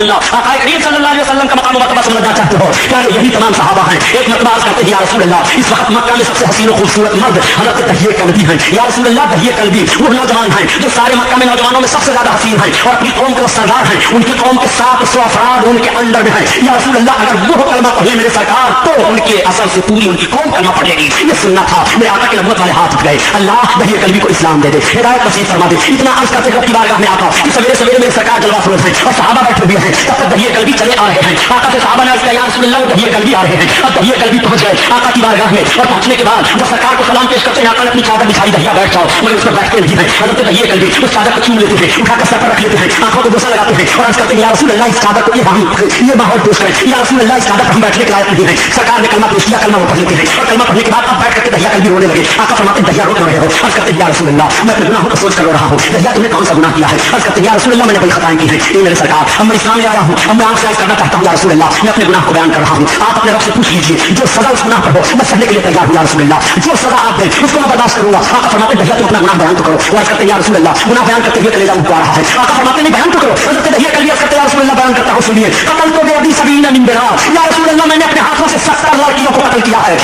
अल्लाह, आका करीम सल्लल्लाहु अलैहि वसल्लम का मकाम व मर्तबा समझना चाहते हो क्या? यही तमाम सहाबा हैं। एक मर्तबा कहते हैं या रसूल अल्लाह, इस वक्त मक्का में सबसे हसीन और खूबसूरत मर्द हज़रत दहिये कल्बी हैं। या रसूल अल्लाह, दहिये कल्बी वो नौजवान हैं जो सारे मक्का में नौजवानों में सबसे ज्यादा हसीन हैं और अपनी कौम के वो सरदार हैं। उनकी कौम के 700 अफराद उनके अंडर में हैं। या रसूल अल्लाह, अगर वो कलमा पढ़े मेरे सरकार तो उनके असर से पूरी उनकी कौम कलमा पढ़ेगी। ये सुनना था। मेरे आका के नबूवत वाले हाथ उठ गए। अल्लाह दहिये कल्बी को इस्लाम दे दे, हिदायत नसीब फरमा दे। इतना अर्ज करते रब की बारगाह में आका कि सवेरे सवेरे मेरे सरकार जलवा फरोज हैं और सहाबा बैठे हुए हैं। तब तक दहिये कल्बी चले आ रहे हैं। आका से सहाबा ने अर्ज किया या रसूल अल्लाह, दहिये कल्बी आ रहे हैं। अब दहिये कल्बी पहुंच गए आका की बारगाह में और पहुंचने के बाद वो सरकार को सलाम पेश करते हैं। आका ने अपनी चादर बिछाई, दहिया बैठ जाओ, मगर उस पर बैठते नहीं हैं। हज़रत दहिये कल्बी उस चादर को चूम लेते हैं, उठाकर सर पर रख लेते हैं, आंखों को बोसा लगाते हैं और अर्ज करते हैं या रसूल अल्लाह, इस चादर को ये माहौल पेश करें। या रसूल अल्लाह, इस चादर पर हम बैठने के लायक नहीं है। सरकार ने कलमा पेश किया, कलमा वो पढ़ लेते हैं और कलमा पढ़ने के बाद अब बैठ करके दहिया कल्बी रोने लगे। आका फरमाते हैं दहिया रो रहे हो? अर्ज करते हैं या रसूल अल्लाह, मैं अपने गुनाहों को सोच कर रो रहा हूँ। दहिया तुमने कौन सा गुनाह किया है? अर्ज करते हैं या रसूल अल्लाह, मैंने बड़ी खताएं की हैं। ये मेरे सरकार, अब मैं इस्लाम में आया हूँ, अब मैं आपसे अर्ज करना चाहता हूँ या रसूल अल्लाह, मैं अपने गुनाह को बयान कर रहा हूँ। आप अपने रब से पूछ लीजिए, जो सजा उस गुनाह पर हो मैं सहने के लिए तैयार हूँ या रसूल अल्लाह। जो सजा आप दें उसको मैं बर्दाश्त करूंगा। आका फरमाते हैं दहिया तुम अपना गुनाह बयान तो करो। वो अर्ज करते हैं या रसूल अल्लाह, गुनाह बयान करते हुए कलेजा उठा रहा है। आका फरमाते हैं बयान तो करो। हज़रत दहिया कल्बी अर्ज करते हैं या रसूल अल्लाह, बयान करता हूँ, सुनिए। कत्ल तो बेअदी सबीना मिन बिरा, या रसूल अल्लाह, मैंने अपने हाथों से 70 लड़कियों को कत्ल किया है।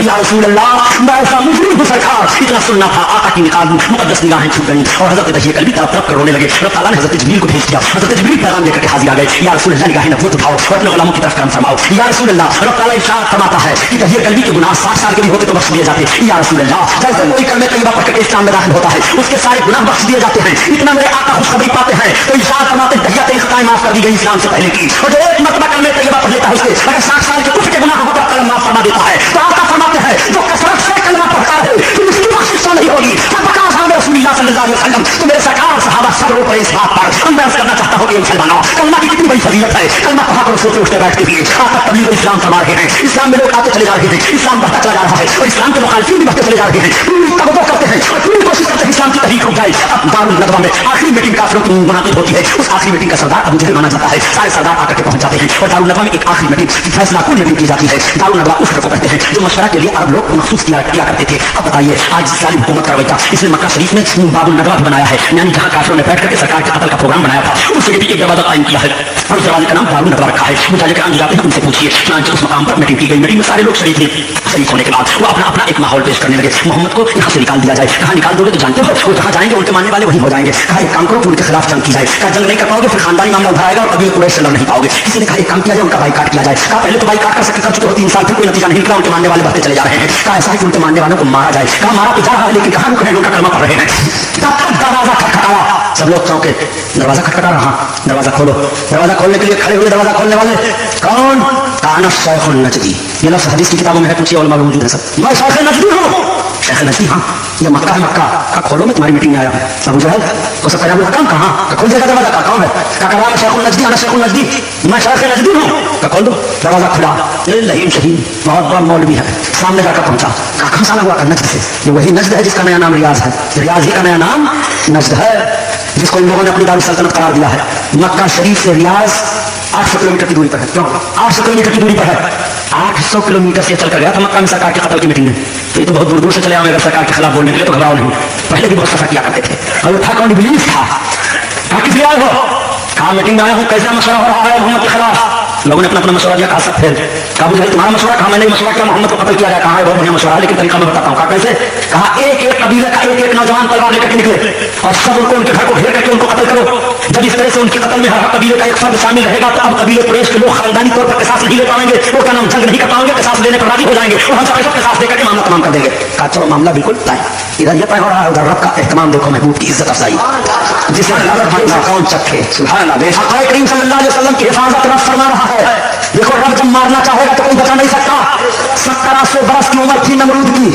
या रसूल अल्लाह, मैं ऐसा मुजरिम हूँ सरकार। इतना सुनना था। आका की मुकद्दस निगाहें छूट गई और हज़रत दहिया कल्बी तरफ रोने लगे। रब तआला ने हज़रत जिब्रील को भेज दिया। हज़रत जिब्रील पैगाम लेकर के हाजिर आ गए। या रसूल अल्लाह, निगाहें नबूवत उठाओ और अपने गुलामों की तरफ करम फरमाओ। या रसूल अल्लाह, रब तआला इरशाद फरमाता है कि दहिया कल्बी के गुनाह 60 साल के भी होते तो बख्श दिए जाते। या रसूल अल्लाह, जैसे कोई कलमे तैयबा पढ़ कर इस्लाम में दाखिल होता है उसके सारे गुनाह बख्श दिए जाते हैं। इतना मेरे आका खुशखबरी पाते हैं तो इरशाद फरमाते हैं दहिया तेरी खताएं माफ कर दी गई इस्लाम से पहले की। और जो एक मरतबा कलमे तैयबा पढ़ लेता है उसके अगर 60 साल के कुछ के गुनाह होता है कलम माफ फरमा देता है। तो आका फरमाते हैं जो कसरत से कलमा पढ़ता है फिर उसकी बख्शिश तो नहीं होगी। रसूलुल्लाह सल्लल्लाहु अलैहि वसल्लम, तो मेरे सरकार सहाबा सब रो पड़े इस बात पर। मैं अर्ज करना चाहता हूँ कि मुसलमानों, कलमा की कितनी बड़ी फजीलत है। कलमा पढ़ा करो सोते उठते बैठते हुए। आका तबलीग इस्लाम फरमा रहे हैं। इस्लाम में लोग आते चले जा रहे हैं, इस्लाम बढ़ता चला जा रहा है और इस्लाम के मुखालिफिन भी बढ़ते चले जा रहे हैं। पूरी तवज्जो करते हैं और पूरी कोशिश करते हैं इस्लाम की तहरीक रुक जाए। अब दारुल नदवा में आखिरी मीटिंग काफिरों की मुनाकिब होती है। उस आखिरी मीटिंग का सरदार अबू जहल माना जाता है। सारे सरदार आकर के पहुंच जाते हैं और दारुल नदवा में एक आखिरी मीटिंग फैसला कुल मीटिंग की जाती है। दारुल नदवा उस को कहते हैं जो मशवरा के लिए अरब लोग मखसूस किया करते थे। अब बताइए आज इस्लामी हुकूमत का रवैया, इसने मक्का शरीफ में बाबुल नदवा भी बनाया है, यानी जहाँ काफिरों ने बैठ करके सरकार के कत्ल का प्रोग्राम बनाया था उस जगह भी एक दरवाजा कायम किया है और उस दरवाजे का नाम दारुल नदवा रखा है। मुजाहिद कराम जाते हैं, उनसे पूछिए। चुनांचे उस मकाम पर मीटिंग की गई। मीटिंग में सारे लोग शरीक थे। शरीक होने के बाद वो अपना अपना एक माहौल पेश करने लगे। मोहम्मद को यहाँ से निकाल दिया जाए। कहाँ निकाल दोगे तो जानते हो, वो जहाँ जाएंगे उनके मानने वाले वहीं हो जाएंगे। कहा एक काम करो कि उनके खिलाफ जंग की जाए। कहा जंग नहीं कर पाओगे फिर खानदानी मामला उठाएगा और कभी कुरैश से लड़ नहीं पाओगे। किसी ने कहा एक काम किया जाए, उनका बाइकाट किया जाए। कहा पहले तो बाइकाट कर चुके हो 3 साल, फिर कोई नतीजा नहीं निकला, उनके मानने वाले बढ़ते चले जा रहे हैं। कहा ऐसा है कि उनके मानने वालों को मारा जाए। कहा मारा तो जा रहा है लेकिन कहाँ रुक रहे हैं, उनका कलमा पढ़ रहे हैं। दरवाजा खटखटाया, सब लोग चौंके। दरवाजा खटखटा रहा, दरवाजा खोलो। दरवाजा खोलने के लिए खड़े हुए दरवाजा खोलने वाले कौन? काना शेखुल नजदी। ये लफ्ज़ हदीस की किताबों में है, पूछिए उलमा में मौजूद है सब। मैं शेख नजदी हूँ। शेख नजदी? हाँ, ये मक्का है। मक्का का खोलो, मैं तुम्हारी मीटिंग में आया हूँ। अबू जहल को सब कहा काम कहाँ? खोल देगा दरवाजा। का कौन है? का शेखुल नजदी, अना शेखुल नजदी, मैं शेख नजदी हूँ। का खोल दो। दरवाजा खुला। लहीम शहीद बहुत बड़ा मौलवी है, सामने जाकर पहुंचा। कहाँ साला हुआ? नजद से। ये वही नजद है जिसका नया नाम रियाज है। रियाज ही का नया नाम नजद है, जिसको इन लोगों ने अपनी दारुल सल्तनत करार दिया है। मक्का शरीफ से रियाज 800 किलोमीटर की दूरी पर है। क्यों 800 किलोमीटर की दूरी पर है? 800 किलोमीटर से चलकर गया था मक्का में सरकार के कत्ल की मीटिंग में। तो ये तो बहुत दूर दूर से चले आए अगर सरकार के खिलाफ बोलने के लिए, तो घबराओ नहीं। पहले भी बहुत सफर किया करते थे और था कौन? इब्लीस था। किस लिए आए हो? कहा मीटिंग में आया हूँ, कैसा मशवरा हो रहा है मोहम्मद के खिलाफ। लोगों ने अपना अपना मशवरा दिया। कहा सब फेल। कहा अबू जहल तुम्हारा मशवरा? कहा मैंने मशवरा किया, मोहम्मद को कत्ल किया गया। कहा है बहुत बढ़िया मशवरा, लेकिन तरीका मैं बताता हूँ। कहा कैसे? कहा एक एक कबीले का एक एक नौजवान तलवार लेकर के निकले और सब उनको उनके घर को घेर करके उनको कत्ल करो। जब इस तरह से उनके कत्ल में हर कबीले का एक फर्द शामिल रहेगा तो अब कबीले कुरैश के लोग खानदानी तौर पर किसास नहीं ले पाएंगे। वो क्या नाम जंग नहीं कर पाएंगे, किसास लेने पर राजी हो जाएंगे और हम सब किसास देकर के मामला तमाम कर देंगे। कहा चलो मामला बिल्कुल तय। इधर ये तय हो रहा है, उधर रब का एहतमाम देखो, महबूब की इज्जत अफजाई जिसे कौन चखे। सुभान अल्लाह। आका करीम सल्लल्लाहु अलैहि वसल्लम की हिफाजत रब फरमा रहा है। देखो रब जब मारना चाहेगा तो कोई बचा नहीं सकता। 70-80 बरस की उम्र थी नमरूद की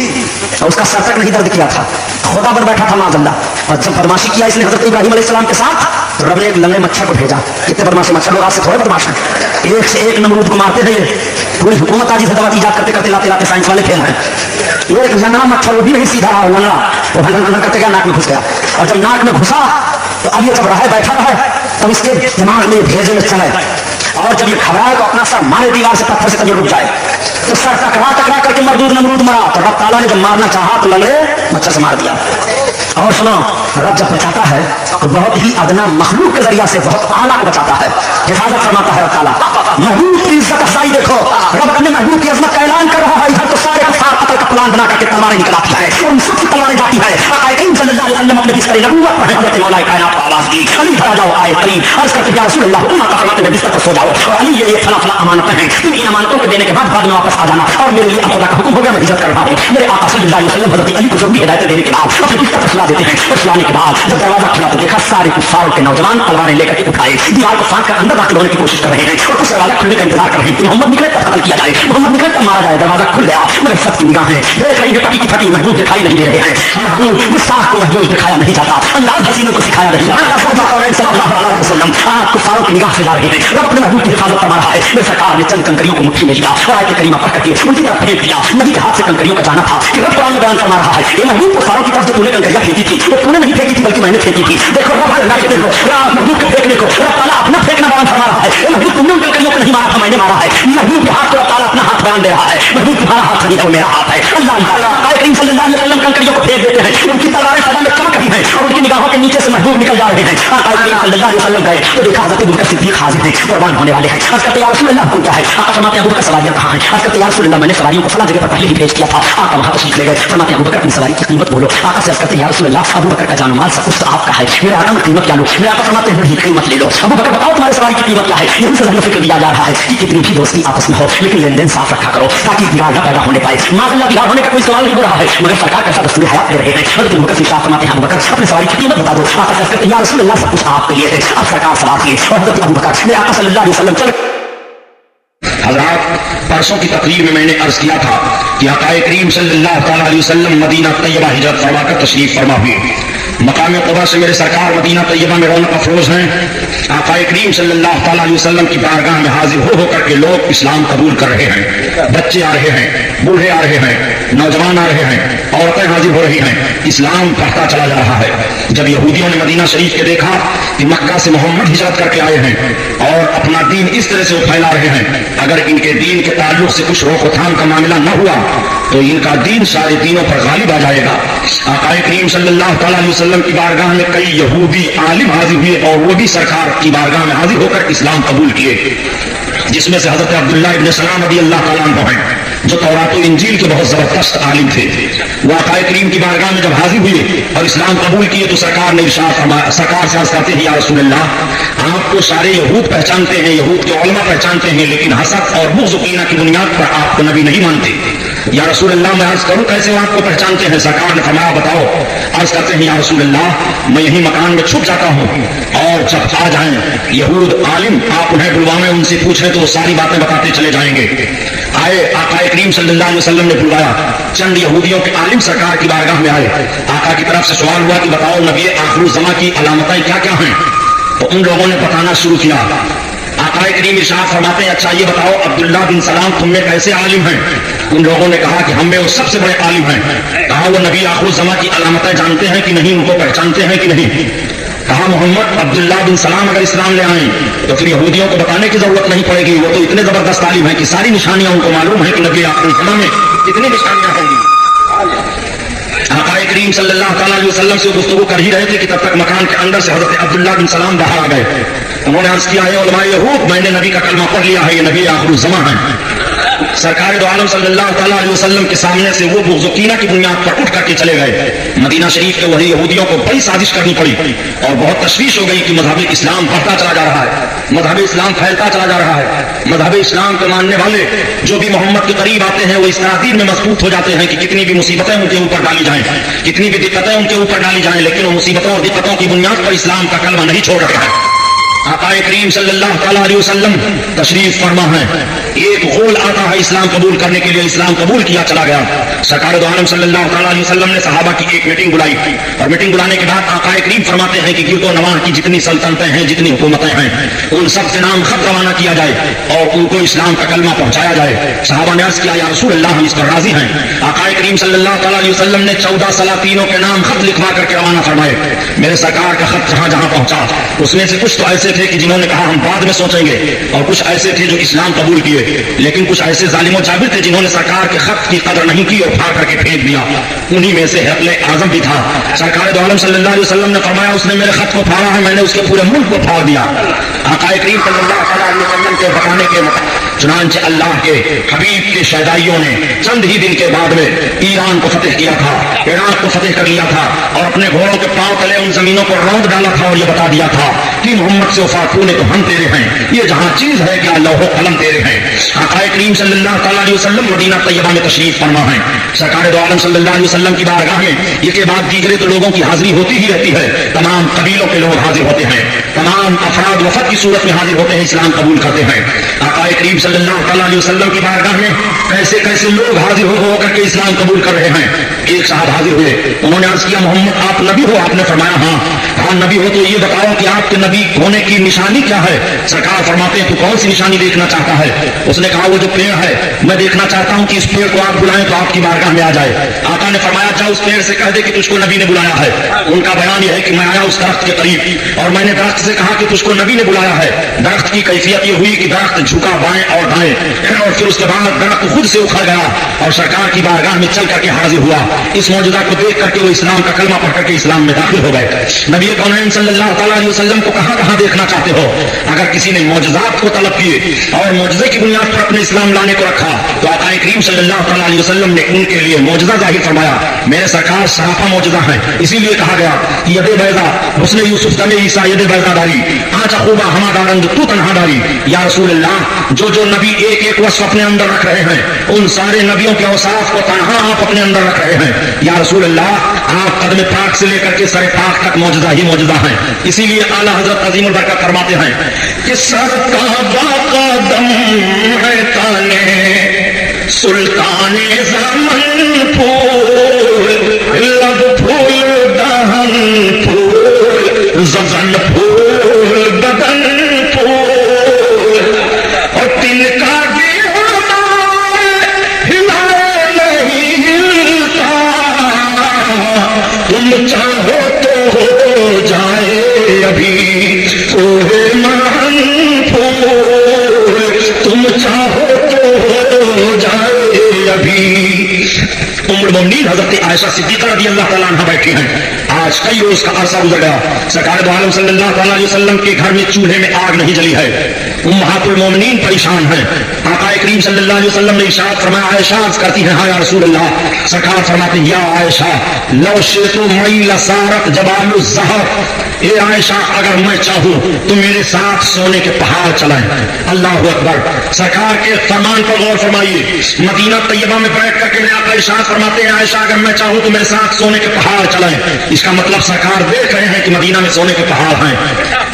और उसका सर तक नहीं दर्द किया था। खुदा पर बैठा था माज़ल्ला और जब बदमाशी किया इसने हजरत इब्राहिम अलैहिस्सलाम के साथ तो रब ने एक लंगड़े मच्छर को भेजा। कितने बदमाश मच्छर लोग आज से थोड़े बदमाश हैं। एक से एक नमरूद को मारते थे। पूरी हुकूमत आज इसे दवा की इजाद करते करते लाते लाते साइंस वाले फेल हैं। एक लंगड़ा मच्छर वो भी नहीं सीधा रहा, लंगड़ा वो लंगड़ा करते गया, नाक में घुस गया और जब नाक में घुसा तो अब ये जब रहा बैठा रहा तब इसके दिमाग में भेजे में चले और जब ये घबराए तो अपना सर मारे दीवार से, पत्थर से कभी रुक जाए तो सर टकरा टकरा करके मरदूद नमरूद मरा। तो रब ताला ने जब मारना चाहा तो लंगड़े मच्छर से मार दिया। और सुनो रब जब बचाता है तो बहुत ही अदना मखलूक के जरिया से बहुत आला को बचाता है, हिफाजत फरमाता है ताला। महबूब की इज्जत अफजाई देखो, रब अपने महबूब की अजमत का ऐलान कर रहा है। इधर तो सारे कुफार कत्ल का प्लान बना करके तलवारें निकलाती है और उन सबकी तलवारें जाती है। आका करीम सल्लल्लाहु अलैहि वसल्लम अपने बिस्तर नबूवत पर हजरत मौला कायनात को आवाज दी, अली खड़ा जाओ आए करीब। अर्ज करते या रसूल अल्लाह, तुम आका फरमाते हैं बिस्तर पर सो जाओ और अली ये फला फला अमानतें हैं, तुम इन अमानतों को देने के बाद में वापस आ जाना और मेरे लिए खुदा का हुक्म हो गया, मैं हिजरत कर रहा हूँ। मेरे आका सल्लल्लाहु अलैहि वसल्लम हजरत अली को जरूरी हिदायत देने के बाद अपने बिस्तर पर सुला देते हैं और सुलाने के बाद जब दरवाजा खुला तो देखा सारे कुफारों के नौजवान तलवारें लेकर के उठाए, दीवार को फाड़ कर अंदर दाखिल होने की कोशिश कर रहे हैं और उस दरवाजा खुलने का इंतजार कर रहे हैं। मोहम्मद निकले तब कत्ल किया जाए, मोहम्मद निकले तब मारा जाए। दरवाजा खुल गया, मगर सबकी निगाहें देख रही है पटी की फटी महबूब दिखाई नहीं दे रहे हैं। महबूब गुस्ताख को महबूब दिखाया नहीं जाता, अंदाज हसीनों को सिखाया नहीं जाता। कुफारों की निगाह से जा रहे हैं, रब अपने महबूब की हिफाजत फरमा रहा है। मेरे सरकार ने चंद कंकरियों को मुट्ठी में लिया और आयत करीमा पढ़ करके उनकी तरफ फेंक दिया। नबी के हाथ से कंकरियों का जाना था कि रब कुरान में बयान फरमा रहा है, ये महबूब कुफारों की तरफ से तूने कंकरियां फेंकी थी, वो तूने नहीं फेंकी थी बल्कि मैंने फेंकी थी। देखो रब अल्लाह के देखो, महबूब को फेंकने को रब ताला अपना फेंकना बयान फरमा रहा है। ये महबूब तुमने उन कंकरियों को नहीं मारा था, मैंने मारा है। महबूब के हाथ को रब ताला अपना हाथ बयान दे रहा है, महबूब तुम्हारा हाथ नहीं है, वो मेरा हाथ है। अल्लाह करीम सल्लल्लाहु अलैहि वसल्लम कंकरियों को फेंक देते हैं, उनकी तलवारें सदा में चमक रही हैं और उनकी निगाहों के नीचे से महबूब निकल जा रहे हैं। आका करीम सल्लल्लाहु अलैहि वसल्लम गए तो देखा हज़रत अबू बकर सिद्दीक़ हाजिर हैं, कुर्बान होने वाले हैं। अर्ज़ करते या रसूल अल्लाह हुक्म क्या है? आका फरमाते हैं अबू बकर सवारियां कहाँ हैं? अर्ज़ करते या रसूल अल्लाह मैंने सवारियों को फलां जगह पर पहले ही भेज दिया था। आका वहां तशरीफ ले गए, फरमाते हैं अबू बकर अपनी सवारी की कीमत बोलो। आका से अर्ज़ करते हैं या रसूल अल्लाह अबू बकर का जान माल सब कुछ तो आपका है, मेरे आका में कीमत क्या लो? मेरे आका फरमाते हैं नहीं कीमत ले लो। अबू बकर बताओ तुम्हारी सवारी की कीमत क्या है? यहीं से ज़हन फिक्र दिया जा रहा है कि कितनी भी दोस्ती आपस में हो लेकिन लेन देन साफ रखा करो ताकि बिगाड़ न पैदा होने पाए। माज़अल्लाह बिगाड़ होने का कोई सवाल नहीं हो रहा है, मगर सरकार कैसा दस्तूर हयात दे रहे हैं। हज़रत अबू बकर से फरमाते हैं अबू बकर अपनी सवारी की कीमत बता दो। आका से अर्ज़ करते हैं या रसूल अल्लाह सब कुछ आपके लिए है, अब सरकार सवार किए और हज़रत अबू बकर मेरे आका सल्लल्लाहु अलैहि वसल्लम चल। हज़रात परसों की तकरीर में मैंने अर्ज किया था कि आका करीम सल्लल्लाहु अलैहि वसल्लम मदीना तैयबा हिजरत फरमा कर तशरीफ फरमा हुए। मकाम क़ुबा से मेरे सरकार मदीना तैयबा में रौनक अफरोज हैं। आका करीम सल्लल्लाहु अलैहि वसल्लम की बारगाह में हाजिर हो करके लोग इस्लाम कबूल कर रहे हैं। बच्चे आ रहे हैं, बूढ़े आ रहे हैं, नौजवान आ रहे हैं, औरतें हाजिर हो रही हैं। इस्लाम बढ़ता चला जा रहा है। जब यहूदियों ने मदीना शरीफ के देखा कि मक्का से मोहम्मद हिजरत करके आए हैं और अपना दीन इस तरह से फैला रहे हैं, अगर इनके दीन के ताल्लुक से कुछ रोकथाम का मामला न हुआ तो इनका दीन सारे दीनों पर गालिब आ जाएगा। आका करीम सल्लल्लाहु अलैहि वसल्लम की बारगाह में कई यहूदी आलिम हाजिर हुए और वो भी सरकार की बारगाह में हाजिर होकर इस्लाम कबूल किए, जिसमें से हजरत अब्दुल्लाह इब्न सलाम रज़ी अल्लाह तआला अन्हु हैं, जो तौरात और इंजील के बहुत जबरदस्त आलिम थे। वो आका करीम की बारगाह में जब हाजिर हुए और इस्लाम कबूल किए तो सरकार ने इरशाद फरमाया, सरकार से अर्ज़ करते हैं या रसूल अल्लाह आपको सारे यहूद पहचानते हैं, यहूद के उलमा पहचानते हैं, लेकिन हसद और बुग़्ज़ और कीना की बुनियाद पर आपको नबी नहीं मानते। या रसूल अल्लाह मैं अर्ज करूं कैसे आपको पहचानते हैं? सरकार ने फरमाया बताओ। अर्ज करते हैं या रसूल अल्लाह मैं यही मकान में छुप जाता हूं और जब आ जाएं यहूद आलिम आप उन्हें बुलवाएं, उनसे पूछें तो वो सारी बातें बताते चले जाएंगे। आए आका करीम सल्लल्लाहु अलैहि वसल्लम ने बुलवाया, चंद यहूदियों के आलिम सरकार की बारगाह में आए। आका की तरफ से सवाल हुआ कि बताओ नबी आखिरुज़ ज़मा की अलामतें क्या क्या हैं? तो उन लोगों ने बताना शुरू किया। आका करीम इरशाद फरमाते हैं अच्छा ये बताओ अब्दुल्लाह बिन सलाम तुम में कैसे आलिम हैं? उन लोगों ने कहा कि हम में वो सबसे बड़े आलिम हैं। कहा वो नबी आखिरुज़ ज़मा की अलामतें जानते हैं कि नहीं, उनको पहचानते हैं कि नहीं? कहा मोहम्मद अब्दुल्लाह बिन सलाम अगर इस्लाम ले आए तो फिर यहूदियों को बताने की जरूरत नहीं पड़ेगी, वो तो इतने जबरदस्त आलिम है कि सारी निशानियां उनको मालूम है कि नबी आखिरी ज़मा में कितनी निशानियां होंगी। आका करीम सल्लल्लाहु अलैहि वसल्लम से गुफ्तगू कर ही रहे थे कि तब तक मकान के अंदर से हजरत अब्दुल्लाह बिन सलाम बाहर आ गए। उन्होंने अर्ज किया है उलमाए यहूद मैंने नबी का कलमा पढ़ लिया है, ये नबी आखिरी ज़मा है। सरकार दो आलम सल्लल्लाहु अलैहि वसल्लम के सामने से वो बुग़्ज़ और कीना की बुनियाद पर उठ करके चले गए। मदीना शरीफ के वही यहूदियों को बड़ी साजिश करनी पड़ी और बहुत तशवीश हो गई कि मज़हब इस्लाम बढ़ता चला जा रहा है, मज़हब इस्लाम फैलता चला जा रहा है। मज़हब इस्लाम के मानने वाले जो भी मोहम्मद के करीब आते हैं वो इस तरातीब में मजबूत हो जाते हैं कि कितनी भी मुसीबतें उनके ऊपर डाली जाएं, कितनी भी दिक्कतें उनके ऊपर डाली जाएं, लेकिन वो मुसीबतों और दिक्कतों की बुनियाद पर इस्लाम का कलमा नहीं छोड़ रहा है। आका करीम सल्लल्लाहु अलैहि वसल्लम तशरीफ फरमा है, एक गोल आता है इस्लाम कबूल करने के लिए, इस्लाम कबूल किया चला गया। सरकार दो आलम सल्लल्लाहु अलैहि वसल्लम ने सहाबा की एक मीटिंग बुलाई और मीटिंग बुलाने के बाद आका करीम फरमाते हैं कि गिरदो नवाह की जितनी सल्तनतें हैं, जितनी हुकूमतें हैं, उन सब से नाम खत रवाना किया जाए और उनको इस्लाम का कलमा पहुंचाया जाए। सहाबा ने अर्ज किया या रसूल अल्लाह हम इस पर राजी हैं। आका करीम सल्लल्लाहु अलैहि वसल्लम ने 14 सलातीनों के नाम खत लिखवा करके रवाना फरमाए। मेरे सरकार का खत जहां जहां पहुंचा उसमें से कुछ तो ऐसे تھے کہ جنہوں نے کہا ہم بعد میں سوچیں گے، اور کچھ ایسے تھے جو اسلام قبول کیے، لیکن کچھ ایسے ظالم و جابر تھے جنہوں نے سرکار کے خط کی قدر نہیں کی اور پھاڑ کر کے پھینک دیا. انہی میں سے ہرقل اعظم بھی تھا. سرکار دو عالم صلی اللہ علیہ وسلم نے فرمایا اس نے میرے خط کو پھاڑا ہے، میں نے اس کے پورے ملک کو پھاڑ دیا. آقا کریم صلی اللہ علیہ وسلم کے بتانے کے چنانچہ اللہ کے حبیب کے شہدائیوں نے چند ہی دن کے بعد میں ایران کو فتح کیا تھا، عراق کو فتح کر لیا تھا، اور اپنے گھوڑوں کے پاؤں تلے ان زمینوں کو روند ڈالا تھا اور یہ بتا دیا تھا کہ محمد سے وفا نے تو ہم تیرے ہیں، یہ جہاں چیز ہے کیا لوح و قلم تیرے ہیں. آقا کریم صلی اللہ تعالیٰ علیہ وسلم مدینہ طیبہ میں تشریف فرما ہیں. سرکار دو عالم صلی اللہ علیہ وسلم کی بارگاہ میں یہ کے بعد دیگرے تو لوگوں کی حاضری ہوتی ہی رہتی ہے، تمام قبیلوں کے لوگ حاضر ہوتے ہیں، تمام افراد وفد کی صورت میں حاضر ہوتے ہیں، اسلام قبول کرتے ہیں. آقا کریم صلی اللہ تعالیٰ علیہ وسلم کی بارگاہ میں کیسے کیسے لوگ حاضر ہو کر کے اسلام قبول کر رہے ہیں. ایک صاحب حاضر ہوئے، انہوں نے عرض کیا محمد آپ نبی ہو؟ آپ نے فرمایا ہاں نبی ہو تو یہ بتاؤ کہ آپ کے نبی ہونے کی نشانی کیا ہے؟ سرکار فرماتے ہیں تو کون سی نشانی دیکھنا چاہتا ہے؟ اس نے کہا وہ جو پیڑ ہے میں دیکھنا چاہتا ہوں کہ اس پیڑ کو آپ بلائیں تو آپ کی بارگاہ میں آ جائے. آقا نے فرمایا جا اس پیڑ سے کہہ دے کہ تجھ کو نبی نے بلایا ہے. ان کا بیان یہ ہے کہ میں آیا اس درخت کے قریب اور میں نے درخت سے کہا کہ تجھ کو نبی نے بلایا ہے. درخت کی کیفیت یہ ہوئی کہ درخت جھکا بائیں اور دائیں، اور پھر اس کے بعد درخت خود سے اکھڑ گیا اور سرکار کی بارگاہ میں چل کر کے حاضر ہوا. اس معجزہ کو دیکھ کر کے وہ اسلام کا کلمہ پڑھ کر کے اسلام میں داخل ہو گئے. نبی کونین صلی اللہ تعالیٰ علیہ وسلم کو کہاں کہاں دیکھنا چاہتے ہو؟ اگر کسی نے معجزات کو طلب کیے اور معجزے کی بنیاد پر اپنے اسلام لانے کو رکھا تو آقا کریم صلی اللہ تعالیٰ علیہ وسلم نے ان کے لیے معجزہ ظاہر فرمایا. میرے سرکار صحافہ معجزہ ہیں، اسی لیے کہا گیا کہ ید بیضا حسن یوسف دم عیسیٰ ید بیضا داری آنچ خوبہ ہما دارند تو تنہا داری. یا رسول اللہ جو نبی ایک ایک وصف اپنے اندر رکھ رہے ہیں ان سارے نبیوں کے اوصاف کو تنہا آپ اپنے اندر رکھ رہے ہیں. یا رسول اللہ آپ قدم پاک سے لے کر کے سر پاک تک معجزہ ہی معجزہ ہیں. اسی لیے اعلیٰ حضرت عظیم البرکت فرماتے ہیں کہ سر کا باقدم ہے تانے سلطان زمن پھول لب پھول دہن پھول زبن پھول بدن پھول اور تن کا تم چاہو تو ہو جائے ابھی کوہ مہن پھول تم چاہو تو ہو جائے ابھی. ام المؤمنین حضرت عائشہ صدیقہ رضی اللہ تعالیٰ عنہ بیٹھی ہیں. آج کئی روز کا عرصہ گزر گیا، سرکار دو عالم صلی اللہ تعالیٰ علیہ وسلم کے گھر میں چولہے میں آگ نہیں جلی ہے. امہات المومنین پریشان ہیں. آقا کریم صلی اللہ علیہ وسلم نے ارشاد فرمایا عائشہ عرض کرتی ہیں ہاں یا رسول اللہ. سرکار فرماتے ہیں یا عائشہ لو شئت معی لصارت جبال الذہب، اے عائشہ اگر میں چاہوں تو میرے ساتھ سونے کے پہاڑ چلائیں. اللہ اکبر. سرکار کے فرمان پر غور فرمائیے. مدینہ طیبہ میں بیٹھ کر کے میرے آقا ارشاد فرماتے ہیں عائشہ اگر میں چاہوں تو میرے ساتھ سونے کے پہاڑ چلائیں. اس کا مطلب سرکار دیکھ رہے ہیں کہ مدینہ میں سونے کے پہاڑ ہیں.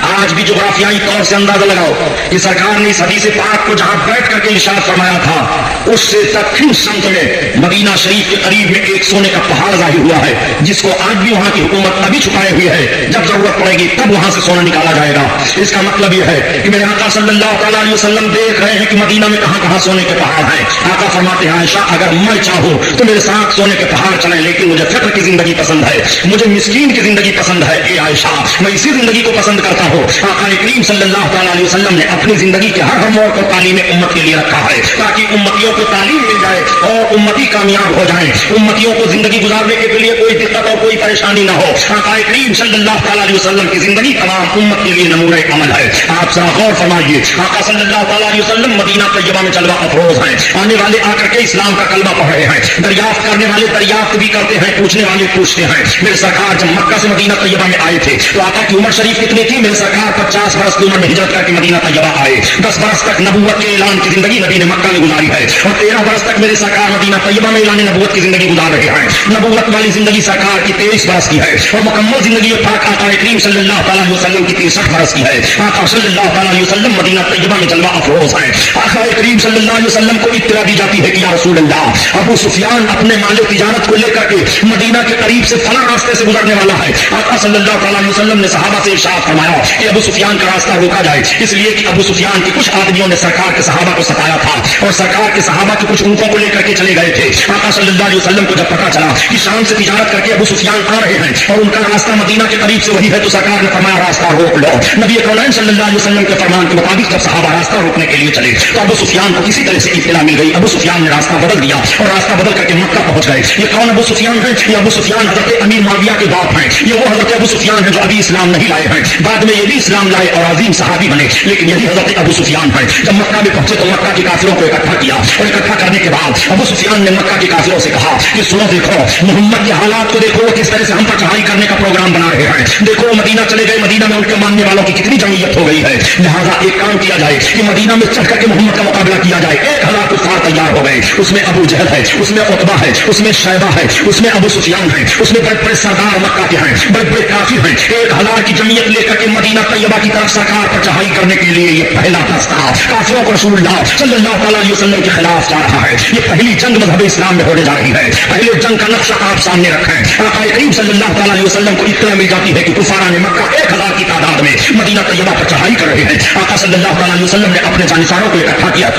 آج بھی جغرافیائی طور سے اندازہ لگاؤ کہ سرکار نے اس حدیث پاک کو جہاں بیٹھ کر کے ارشاد فرمایا تھا اس سے دکن سمت میں مدینہ شریف کے قریب میں ایک سونے کا پہاڑ ظاہر ہوا ہے جس کو آج بھی وہاں کی حکومت ابھی چھپائے ہوئی ہے. جب ضرورت پڑے گی تب وہاں سے سونا نکالا جائے گا. اس کا مطلب یہ ہے کہ میرے آقا صلی اللہ تعالیٰ علیہ وسلم دیکھ رہے ہیں کہ مدینہ میں کہاں کہاں سونے کے پہاڑ ہیں. آقا فرماتے ہیں عائشہ اگر میں چاہوں تو میرے ساتھ سونے کے پہاڑ چلیں، لیکن مجھے فقر کی زندگی پسند ہے، مجھے مسکین کی زندگی پسند ہے. اے عائشہ میں اسی زندگی کو پسند کرتا ہوں. آقا کریم صلی اللہ تعالیٰ علیہ وسلم نے اپنی زندگی کے ہر موڑ کو تعلیم امت کے لیے رکھا ہے تاکہ امتیوں کو تعلیم مل جائے اور امتی کامیاب ہو جائیں. امتیوں کو زندگی گزارنے کے لیے کوئی دقت اور کوئی پریشانی نہ ہو. آقا کریم صلی اللہ تعالیٰ علیہ وسلم کی زندگی تمام امت کے لیے نمونہ عمل ہے. آپ ذرا غور فرمائیے. آقا صلی اللہ تعالیٰ علیہ وسلم مدینہ طیبہ میں جلوہ افروز ہیں. آنے والے آ کر کے اسلام کا کلمہ پڑھ رہے ہیں. دریافت کرنے والے دریافت بھی کرتے ہیں، پوچھنے والے پوچھتے ہیں. میرے سرکار جب مکہ سے مدینہ طیبہ میں آئے تھے تو آقا کی عمر شریف کتنی تھی؟ میرے سرکار 50 برس کی عمر میں ہجرت کر کے مدینہ طیبہ آئے. 10 برس تک نبوت کے اعلان کی زندگی نبی نے مکہ میں گزاری ہے اور 13 برس تک میرے سرکار مدینہ طیبہ میں اعلان نبوت کی زندگی گزار رہے ہیں. نبوت والی زندگی سرکار کی 23 برس کی ہے اور مکمل زندگی پاک آقا کریم صلی اللہ تعالیٰ علیہ وسلم کی 63 برس کی ہے. آقا صلی اللہ تعالیٰ علیہ وسلم مدینہ طیبہ میں جلوہ افروز ہیں. آقا کریم صلی اللہ علیہ وسلم کو اطلاع دی جاتی ہے کہ یا رسول اللہ ابو سفیان اپنے مال تجارت کو لے کر کے مدینہ کے قریب سے فلاں راستے سے گزر करने वाला है। आका सल्लल्लाहु अलैहि वसल्लम ने सहाबा से इरशाद फरमाया कि अबू सुफियान का रास्ता रोका जाए, इसलिए कि अबू सुफियान के कुछ आदमियों ने सरकार के सहाबा को सताया था और सरकार के सहाबा के कुछ ऊँटों को लेकर के चले गए थे। आका सल्लल्लाहु अलैहि वसल्लम को जब पता चला कि शाम से तिजारत करके अबू सुफियान आ रहे हैं और उनका रास्ता मदीना के करीब से वही है, तो सरकार ने फरमाया रास्ता रोक लो। नबी कौनैन सल्लल्लाहु अलैहि वसल्लम के फरमान के मुताबिक जब सहाबा रास्ता रोकने के लिए चले तो अबू सुफियान को किसी तरह से इत्तला मिल गई। अबू सुफियान ने रास्ता बदल दिया और रास्ता बदल करके मक्का पहुंच गए। ये कौन अबू सुफियान है? ये अबू सुफियान हजरत अमीर मुआविया के बाप हैं। ये वो हजरत अबू सुफियान है जो अभी इस्लाम नहीं लाए हैं, बाद में ये भी इस्लाम लाए और अजीम सहाबी बने, लेकिन यही हजरत अबू सुफियान है। जब मक्का में पहुंचे तो मक्का के काफिरों को इकट्ठा किया और इकट्ठा करने के बाद अबू सुफियान ने मक्का के काफिरों से कहा कि सुनो, देखो मोहम्मद के हालात को देखो, किस तरह से हम पर चढ़ाई करने का प्रोग्राम बना रहे हैं। देखो मदीना चले गए, मदीना में उनके मानने वालों की कितनी जमीयत हो गई है। लिहाजा एक काम किया जाए कि मदीना में चढ़ करके मोहम्मद का मुकाबला किया जाए। 1000 कुफार तैयार हो गए, उसमें अबू जहल है, उसमें उतबा है, उसमें शैबा है, उसमें अबू सुफियान है, उसमें बड़े बड़े सरदार मक्का के हैं, बड़े बड़े काफिर हैं। 1000 की जमीयत लेकर के मदीना तैयबा की तरफ सरकार पर चढ़ाई करने के लिए ये पहला दस्ता काफिरों को रसूलुल्लाह सल्लल्लाहु अलैहि वसल्लम के खिलाफ जा रहा है। ये पहली जंग मजहब इस्लाम में होने जा रही है। पहले जंग का नक्शा आप सामने रखें। आका करीम सल्लल्लाहु अलैहि वसल्लम को इत्तला मिल जाती है कि कुफारा ने मक्का 1000 की तादाद में मदीना तैयबा पर चढ़ाई कर रहे हैं। आका सल्लल्लाहु अलैहि वसल्लम ने अपने जानिसारों को इकट्ठा किया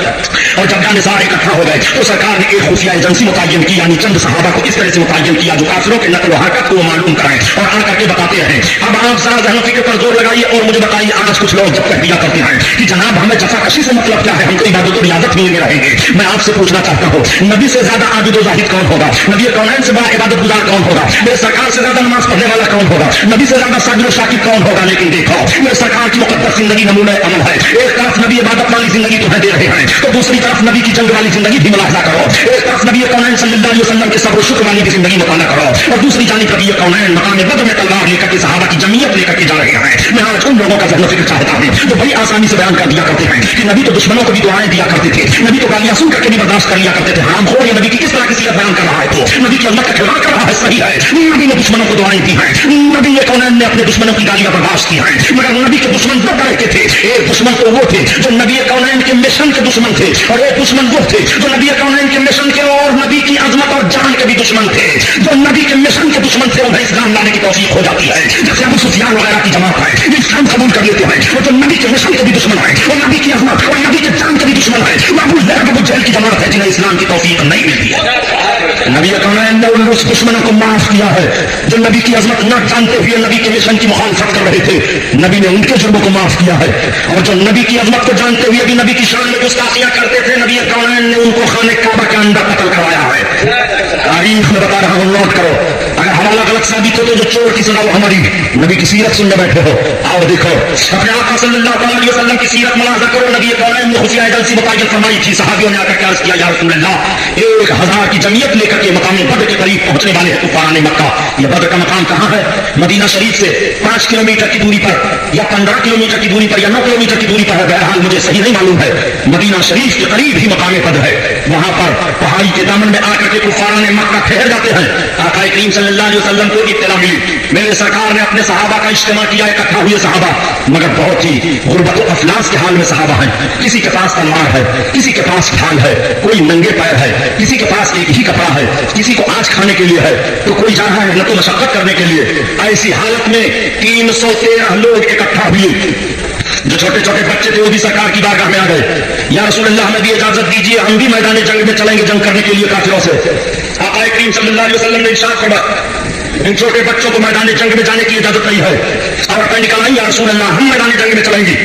और जब जानिसार इकट्ठा हो गए तो सरकार ने एक खुफिया एजेंसी मुतय्यन की, यानी चंद सहाबा को इस तरह से मुतय्यन किया जो काफिरों के नकल व हरकत को मालूम कराएं और आकर के बताते हैं। अब आप जरा ज़हन फिक्र पर जोर लगाइए और मुझे बताइए, आज कुछ लोग जब कह दिया करते हैं कि जनाब हमें जफाकशी से मतलब क्या है, हम तो इबादत और रियादत में लगे रहेंगे। मैं आपसे पूछना चाहता हूँ, नबी से ज्यादा आबिद व जाहिद कौन होगा? नबी कौनैन से बड़ा इबादत गुजार कौन होगा? मेरे सरकार से ज्यादा नमाज पढ़ने वाला कौन होगा? नबी से ज्यादा साबिर व शाकिर कौन होगा? लेकिन देखो, मेरे सरकार की मुकद्दस जिंदगी नमूना अमल है। एक तरफ नबी इबादत वाली जिंदगी तुम्हें दे रहे हैं तो दूसरी तरफ नबी की जंग वाली जिंदगी भी मुलाहिजा करो। एक तरफ नबी कौनैन सल्लल्लाहु अलैहि वसल्लम के सब्र शुक्र वाली जिंदगी मुताला करो और दूसरी जानिब नबी कौनैन मकाम बद्र में तलवार लेकर के सहाबा की जमीयत लेकर के जा रहे हैं। मैं आज उन लोगों का ज़हन फिक्र चाहता हूँ जो बड़ी आसानी से बयान कर दिया करते हैं कि नबी तो दुश्मनों को भी दुआएं दिया करते थे, नबी तो गालियां सुन करके भी बर्दाश्त कर लिया करते थे। हराम खोर ये नबी की किस तरह की सीरत बयान कर रहा है, तो नबी की अल्लाह का खिलाफ कर रहा है। सही है, नबी ने दुश्मनों को दुआएं दी हैं, नबी कौनैन ने अपने दुश्मनों की गालियां बर्दाश्त की हैं, मगर नबी के दुश्मन दो तरह के थे। एक दुश्मन तो वो थे जो नबी कौनैन के मिशन के दुश्मन थे और एक दुश्मन वो थे जो नबी कौनैन के मिशन के और नबी की अजमत और जान के भी दुश्मन थे। जो नबी के मिशन के दुश्मन थे उन्हें इस्लाम लाने की तौफीक हो जाती है। जैसे अबू सुफियान वगैरह की जमात है इस्लाम कबूल कर लेते हैं, वो जो नबी के मिशन के भी दुश्मन है और नबी की अजमत और नबी के जान के भी दुश्मन है, अबू लहब अबू जहल की जमात है जिन्हें इस्लाम की तौफीक नहीं मिलती है। नबी कौनैन ने उन दुश्मनों को माफ किया है जो नबी की अजमत न जानते हुए नबी के मिशन की मुखालफत कर रहे थे। नबी ने उनके जुर्मों को माफ किया है और जो नबी की अजमत को जानते हुए भी नबी की शान में गुस्ताखियां करते थे, नबी कौनैन ने उनको खाने काबा के अंदर कत्ल करवाया है। तारीख में बता रहा हूं, नोट करो। अगर हवाला गलत साबित हो तो जो चोर की सजा वो हमारी। नबी की सीरत सुनने बैठे हो, आओ देखो अपने आका सल्लल्लाहु अलैहि वसल्लम की सीरत मुलाहिजा करो। नबी कौनैन ने खुफिया एजेंसी मुतय्यन फरमाई थी। सहाबियों ने आकर क्या अर्ज किया, या रसूल अल्लाह 1000 की जमीयत लेकर के मकाम बद्र के करीब पहुंचने वाले हैं कुफारान मक्का। यह बद्र का मकाम कहां है? मदीना शरीफ से 5 किलोमीटर की दूरी पर या 15 किलोमीटर की दूरी पर या 9 किलोमीटर की दूरी पर है। बहरहाल मुझे सही नहीं मालूम है। मदीना शरीफ के करीब ही मकाम बद्र है। वहां पर पहाड़ी के दामन में आकर के कुफारान मक्का ठहर जाते हैं। आका करीम सल्लल्लाहु अलैहि वसल्लम को इत्तला मिली, मेरे सरकार ने अपने सहाबा का इज्तिमा किया, इकट्ठा हुए सहाबा, मगर बहुत ही गुर्बत और अफलास के हाल में सहाबा हैं। किसी के पास तलवार है, किसी के पास ढाल है, कोई नंगे पैर है, किसी के पास एक ही कपड़ा है, किसी को आज खाने के लिए है तो कोई जा रहा है न तो मशक्कत करने के लिए। ऐसी हालत में 313 लोग इकट्ठा हुए। जो छोटे छोटे बच्चे थे वो भी सरकार की बारगाह में आ गए। या रसूल अल्लाह हमें भी इजाजत दीजिए, हम भी मैदान जंग में चलेंगे जंग करने के लिए काफिरों से। आका करीम सल्लल्लाहु अलैहि वसल्लम ने इरशाद फरमाया इन छोटे बच्चों को मैदान जंग में जाने की इजाजत नहीं है। औरतें निकल आई, या रसूल अल्लाह हम मैदान जंग में चलेंगी।